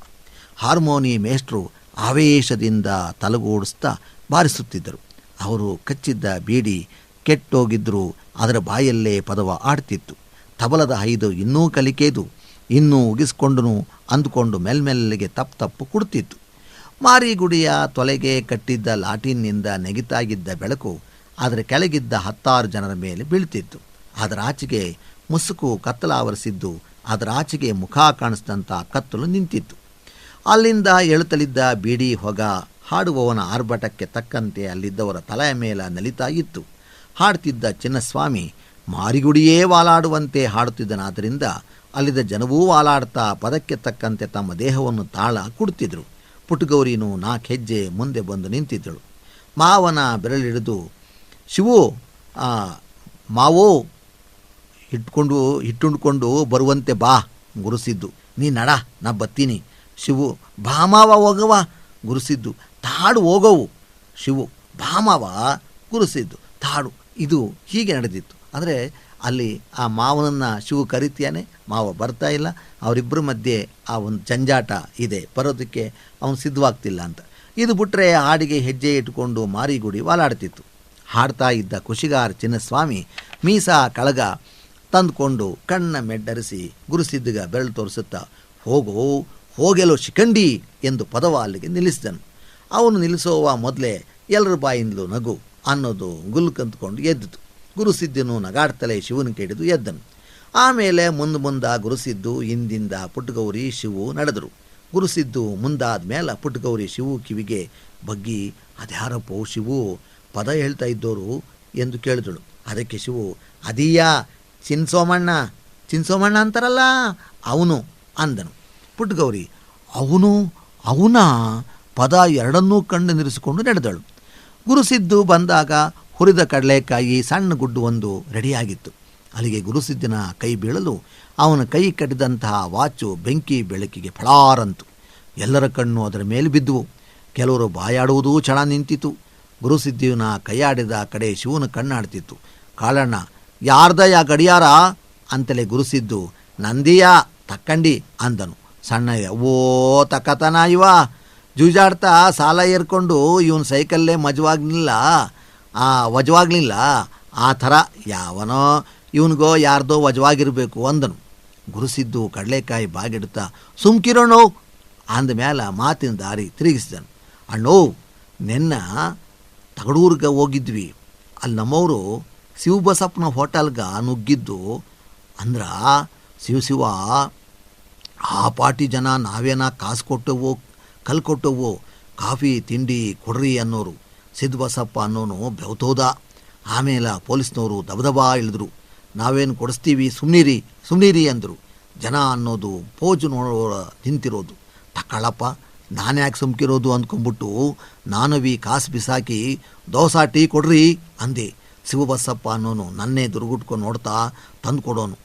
ಹಾರ್ಮೋನಿ ಮೇಷ್ಟ್ರು ಆವೇಶದಿಂದ ತಲಗೋಡಿಸ್ತಾ ಬಾರಿಸುತ್ತಿದ್ದರು. ಅವರು ಕಚ್ಚಿದ್ದ ಬೀಡಿ ಕೆಟ್ಟೋಗಿದ್ದರೂ ಅದರ ಬಾಯಲ್ಲೇ ಪದವ ಆಡ್ತಿತ್ತು. ತಬಲದ 5 ಇನ್ನೂ ಕಲಿಕೆದು, ಇನ್ನೂ ಉಗಿಸ್ಕೊಂಡನು ಅಂದುಕೊಂಡು ಮೆಲ್ಮೆಲ್ಲಿಗೆ ತಪ್ಪು ಕುಡ್ತಿತ್ತು. ಮಾರಿಗುಡಿಯ ತೊಲೆಗೆ ಕಟ್ಟಿದ್ದ ಲಾಟಿನ್ನಿಂದ ನೆಗಿತಾಗಿದ್ದ ಬೆಳಕು ಅದರ ಕೆಳಗಿದ್ದ 10 ಜನರ ಮೇಲೆ ಬೀಳ್ತಿತ್ತು. ಅದರ ಆಚೆಗೆ ಮುಸುಕು ಕತ್ತಲಾವರಿಸಿದ್ದು, ಅದರ ಆಚೆಗೆ ಮುಖ ಕಾಣಿಸಿದಂಥ ಕತ್ತಲು ನಿಂತಿತ್ತು. ಅಲ್ಲಿಂದ ಎಳುತ್ತಲಿದ್ದ ಬೀಡಿ ಹೊಗ ಹಾಡುವವನ ಆರ್ಭಟಕ್ಕೆ ತಕ್ಕಂತೆ ಅಲ್ಲಿದ್ದವರ ತಲೆಯ ಮೇಲೆ ನಲಿತಾ ಇತ್ತು. ಹಾಡ್ತಿದ್ದ ಚಿನ್ನಸ್ವಾಮಿ ಮಾರಿಗುಡಿಯೇ ವಾಲಾಡುವಂತೆ ಹಾಡುತ್ತಿದ್ದನಾದ್ದರಿಂದ ಅಲ್ಲಿದ್ದ ಜನವೂ ವಾಲಾಡ್ತಾ ಪದಕ್ಕೆ ತಕ್ಕಂತೆ ತಮ್ಮ ದೇಹವನ್ನು ತಾಳ ಕುಡ್ತಿದ್ರು. ಪುಟ್ಟಗೌರಿನೂ 4 ಹೆಜ್ಜೆ ಮುಂದೆ ಬಂದು ನಿಂತಿದ್ದಳು. ಮಾವನ ಬೆರಳಿಡಿದು, ಶಿವು, ಮಾವೋ ಹಿಟ್ಟುಂಡ್ಕೊಂಡು ಬರುವಂತೆ ಬಾ ಗುರುಸಿದ್ದು, ನೀ ನಡ ನಾ ಬತ್ತೀನಿ. ಶಿವು, ಬಾ ಮಾವ ಹೋಗವ ಗುರುಸಿದ್ದು, ತಾಡು ಹೋಗವು. ಶಿವು, ಬಾ ಮಾವ ಗುರುಸಿದ್ದು, ತಾಡು. ಇದು ಹೀಗೆ ನಡೆದಿತ್ತು. ಅಂದರೆ ಅಲ್ಲಿ ಆ ಮಾವನನ್ನು ಶಿವು ಕರಿತೀಯಾನೆ, ಮಾವ ಬರ್ತಾ ಇಲ್ಲ, ಅವರಿಬ್ಬರ ಮಧ್ಯೆ ಆ ಒಂದು ಜಂಜಾಟ ಇದೆ, ಬರೋದಕ್ಕೆ ಅವನು ಸಿದ್ಧವಾಗ್ತಿಲ್ಲ ಅಂತ. ಇದು ಬಿಟ್ಟರೆ ಹಾಡಿಗೆ ಹೆಜ್ಜೆ ಇಟ್ಕೊಂಡು ಮಾರಿಗುಡಿ ವಾಲಾಡ್ತಿತ್ತು. ಹಾಡ್ತಾ ಇದ್ದ ಖುಷಿಗಾರ ಚಿನ್ನಸ್ವಾಮಿ ಮೀಸ ಕಳಗ ತಂದುಕೊಂಡು ಕಣ್ಣ ಮೆಡ್ಡರಿಸಿ ಗುರುಸಿದ್ದಿಗ ಬೆರಳು ತೋರಿಸುತ್ತಾ ಹೋಗೋ ಹೋಗೆಲೋ ಶಿಖಂಡಿ ಎಂದು ಪದವ ಅಲ್ಲಿಗೆ ನಿಲ್ಲಿಸಿದನು. ಅವನು ನಿಲ್ಲಿಸುವ ಮೊದಲೇ ಎಲ್ಲರ ಬಾಯಿಂದಲೂ ನಗು ಅನ್ನೋದು ಗುಲ್ಕಂತ್ಕೊಂಡು ಎದ್ದಿತು. ಗುರುಸಿದ್ದನು ನಗಾಡ್ತಲೇ ಶಿವನ ಹಿಡಿದು ಎದ್ದನು. ಆಮೇಲೆ ಮುಂದ ಗುರುಸಿದ್ದು ಹಿಂದಿಂದ ಪುಟ್ಟಗೌರಿ ಶಿವು ನಡೆದರು. ಗುರುಸಿದ್ದು ಮುಂದಾದ ಮೇಲೆ ಪುಟ್ಟಗೌರಿ ಶಿವು ಕಿವಿಗೆ ಬಗ್ಗಿ ಅದ್ಯಾರಪ್ಪೋ ಶಿವು ಪದ ಹೇಳ್ತಾ ಇದ್ದೋರು ಎಂದು ಕೇಳಿದಳು. ಅದಕ್ಕೆ ಶಿವು ಅದೀಯಾ ಚಿನ್ಸೋಮಣ್ಣ ಅಂತಾರಲ್ಲ ಅವನು ಅಂದನು. ಪುಟ್ಟಗೌರಿ ಅವನ ಪದ ಎರಡನ್ನೂ ಕಣ್ಣು ನಿರಿಸಿಕೊಂಡು ನಡೆದಳು. ಗುರುಸಿದ್ದು ಬಂದಾಗ ಹುರಿದ ಕಡಲೆಕಾಯಿ ಸಣ್ಣ ಗುಡ್ಡು ಒಂದು ರೆಡಿಯಾಗಿತ್ತು. ಅಲ್ಲಿಗೆ ಗುರುಸಿದ್ದಿನ ಕೈ ಬೀಳಲು ಅವನ ಕೈ ಕಟ್ಟಿದಂತಹ ವಾಚು ಬೆಂಕಿ ಬೆಳಕಿಗೆ ಫಳಾರಂತು. ಎಲ್ಲರ ಕಣ್ಣು ಅದರ ಮೇಲೆ ಬಿದ್ದುವು. ಕೆಲವರು ಬಾಯಾಡುವುದೂ ಕ್ಷಣ ನಿಂತಿತು. ಗುರುಸಿದ್ದಿನ ಕೈಯಾಡಿದ ಕಡೆ ಶಿವನ ಕಣ್ಣಾಡ್ತಿತ್ತು. ಕಾಳಣ್ಣ ಯಾರ್ದಯ್ಯ ಗಡಿಯಾರ ಅಂತಲೇ ಗುರುಸಿದ್ದು ನಂದಿಯಾ ತಕ್ಕಂಡಿ ಅಂದನು. ಸಣ್ಣಯ್ಯ ಓ ತಕ್ಕತನ ಇವ ಜೂಜಾಡ್ತಾ ಸಾಲ ಏರ್ಕೊಂಡು ಇವನು ಸೈಕಲ್ಲೇ ವಜವಾಗ್ಲಿಲ್ಲ ಆ ಥರ ಯಾವನೋ ಇವನಿಗೋ ಯಾರ್ದೋ ವಜವಾಗಿರಬೇಕು ಅಂದನು. ಗುರುಸಿದ್ದು ಕಡಲೆಕಾಯಿ ಬಾಗಿಡುತ್ತಾ ಸುಮ್ಕಿರೋಣೋ ಅಂದಮೇಲೆ ಮಾತಿನ ದಾರಿ ತಿರುಗಿಸಿದನು. ಅಣ್ಣೋ ನೆನ್ನ ತಗಡೂರ್ಗೆ ಹೋಗಿದ್ವಿ, ಅಲ್ಲಿ ನಮ್ಮವರು ಶಿವಬಸಪ್ಪನ ಹೋಟೆಲ್ಗೆ ನುಗ್ಗಿದ್ದು ಅಂದ್ರ ಶಿವ ಆ ಪಾರ್ಟಿ ಜನ ನಾವೇನ ಕಾಸು ಕೊಟ್ಟವೋ ಕಲ್ ಕೊಟ್ಟವೋ ಕಾಫಿ ತಿಂಡಿ ಕೊಡ್ರಿ ಅನ್ನೋರು. ಸಿದ್ಬಸಪ್ಪ ಅನ್ನೋನು ಬೆವತೋದ. ಆಮೇಲೆ ಪೊಲೀಸ್ನವರು ದಬದಬಾ ಇಳಿದ್ರು. ನಾವೇನು ಕೊಡಿಸ್ತೀವಿ ಸುಮ್ನಿರಿ ಅಂದರು. ಜನ ಅನ್ನೋದು ಪೋಜು ನೋಡೋರ ನಿಂತಿರೋದು. ತಕ್ಕಳಪ್ಪ ನಾನ್ಯಾಕೆ ಸುಮ್ಕಿರೋದು ಅಂದ್ಕೊಂಡ್ಬಿಟ್ಟು ನಾನವಿ ಕಾಸು ಬಿಸಾಕಿ ದೋಸಾ ಟೀ ಕೊಡ್ರಿ ಅಂದೆ. ಶಿವಬಸಪ್ಪ ಅನ್ನೋನು ನನ್ನೇ ದುರ್ಗುಟ್ಕೊಂಡು ನೋಡ್ತಾ ತಂದು ಕೊಡೋನು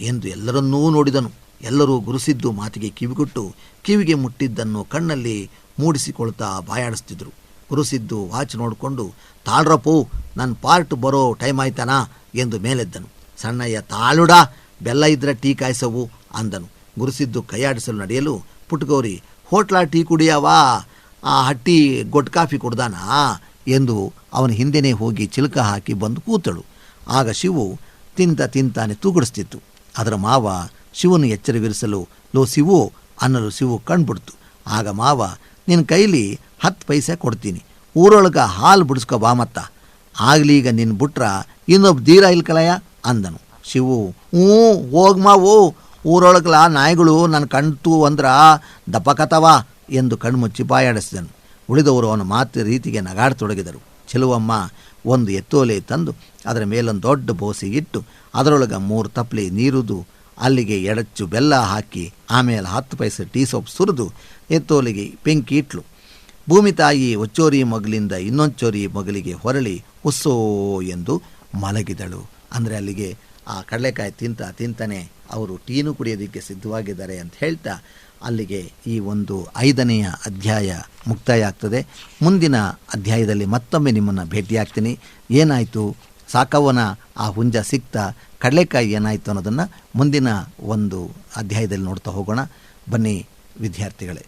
ಎಂದು ಎಲ್ಲರನ್ನೂ ನೋಡಿದನು. ಎಲ್ಲರೂ ಗುರುಸಿದ್ದು ಮಾತಿಗೆ ಕಿವಿಗೊಟ್ಟು ಕಿವಿಗೆ ಮುಟ್ಟಿದ್ದನ್ನು ಕಣ್ಣಲ್ಲಿ ಮೂಡಿಸಿಕೊಳ್ತಾ ಬಾಯಾಡಿಸ್ತಿದ್ರು. ಗುರುಸಿದ್ದು ವಾಚ್ ನೋಡಿಕೊಂಡು ತಾಳ್ರಪ್ಪು ನನ್ನ ಪಾರ್ಟ್ ಬರೋ ಟೈಮ್ ಆಯ್ತಾನಾ ಎಂದು ಮೇಲೆದ್ದನು. ಸಣ್ಣಯ್ಯ ತಾಳುಡ ಬೆಲ್ಲ ಇದ್ರೆ ಟೀ ಕಾಯಿಸವು ಅಂದನು. ಗುರುಸಿದ್ದು ಕೈಯಾಡಿಸಲು ನಡೆಯಲು ಪುಟ್ಟಗೌರಿ ಹೋಟ್ಲಾ ಟೀ ಕುಡಿಯವಾ ಆ ಹಟ್ಟಿ ಗೊಟ್ಟು ಕಾಫಿ ಕುಡ್ದಾನಾ ಎಂದು ಅವನ ಹಿಂದೆನೇ ಹೋಗಿ ಚಿಲಕ ಹಾಕಿ ಬಂದು ಕೂತಳು. ಆಗ ಶಿವು ತಿಂತಾನೆ ತೂಗುಡಿಸ್ತಿತ್ತು. ಅದರ ಮಾವ ಶಿವನು ಎಚ್ಚರವಿರಿಸಲು ಲೋ ಶಿವು ಅನ್ನಲು ಶಿವು ಕಣ್ಬಿಡ್ತು. ಆಗ ಮಾವ ನಿನ್ನ ಕೈಲಿ 10 ಪೈಸೆ ಕೊಡ್ತೀನಿ, ಊರೊಳಗೆ ಹಾಲು ಬಿಡಿಸ್ಕೊ ಬಾ ಮತ್ತ, ಆಗ್ಲೀಗ ನಿನ್ನ ಬಿಟ್ರ ಇನ್ನೊಬ್ಬ ದೀರ ಇಲ್ಕಲಯ ಅಂದನು. ಶಿವು ಹೋಗ್ಮಾವು, ಊರೊಳಗಲ ನಾಯಿಗಳು ನನ್ನ ಕಣ್ತು ಅಂದ್ರ ದಪ್ಪಕತವ ಎಂದು ಕಣ್ಮುಚ್ಚಿ ಬಾಯಾಡಿಸಿದನು. ಉಳಿದವರು ಅವನ ಮಾತು ರೀತಿಗೆ ನಗಾಡತೊಡಗಿದರು. ಚೆಲುವಮ್ಮ ಒಂದು ಎತ್ತೋಲೆ ತಂದು ಅದರ ಮೇಲೊಂದು ದೊಡ್ಡ ಬೋಸಿ ಇಟ್ಟು ಅದರೊಳಗೆ 3 ತಪ್ಪಲೆ ನೀರುದು ಅಲ್ಲಿಗೆ ಎಡಚ್ಚು ಬೆಲ್ಲ ಹಾಕಿ ಆಮೇಲೆ 10 ಪೈಸೆ ಟೀ ಸೊಪ್ಪು ಸುರಿದು ಎತ್ತೋಲಿಗೆ ಬೆಂಕಿ ಇಟ್ಲು. ಭೂಮಿ ತಾಯಿ ಒಚ್ಚೋರಿ ಮಗಲಿಂದ ಇನ್ನೊಂಚೋರಿ ಮಗಲಿಗೆ ಹೊರಳಿ ಉಸ್ಸೋ ಎಂದು ಮಲಗಿದಳು. ಅಂದರೆ ಅಲ್ಲಿಗೆ ಆ ಕಡಲೆಕಾಯಿ ತಿಂತಾನೆ ಅವರು ಟೀನು ಕುಡಿಯೋದಕ್ಕೆ ಸಿದ್ಧವಾಗಿದ್ದಾರೆ ಅಂತ ಹೇಳ್ತಾ ಅಲ್ಲಿಗೆ ಈ ಒಂದು 5ನೆಯ ಅಧ್ಯಾಯ ಮುಕ್ತಾಯ ಆಗ್ತದೆ. ಮುಂದಿನ ಅಧ್ಯಾಯದಲ್ಲಿ ಮತ್ತೊಮ್ಮೆ ನಿಮ್ಮನ್ನು ಭೇಟಿಯಾಗ್ತೀನಿ. ಏನಾಯಿತು, ಸಾಕವನ ಆ ಹುಂಜ ಸಿಕ್ತಾ, ಕಡಲೆಕಾಯಿ ಏನಾಯಿತು ಅನ್ನೋದನ್ನು ಮುಂದಿನ ಒಂದು ಅಧ್ಯಾಯದಲ್ಲಿ ನೋಡ್ತಾ ಹೋಗೋಣ. ಬನ್ನಿ ವಿದ್ಯಾರ್ಥಿಗಳೇ.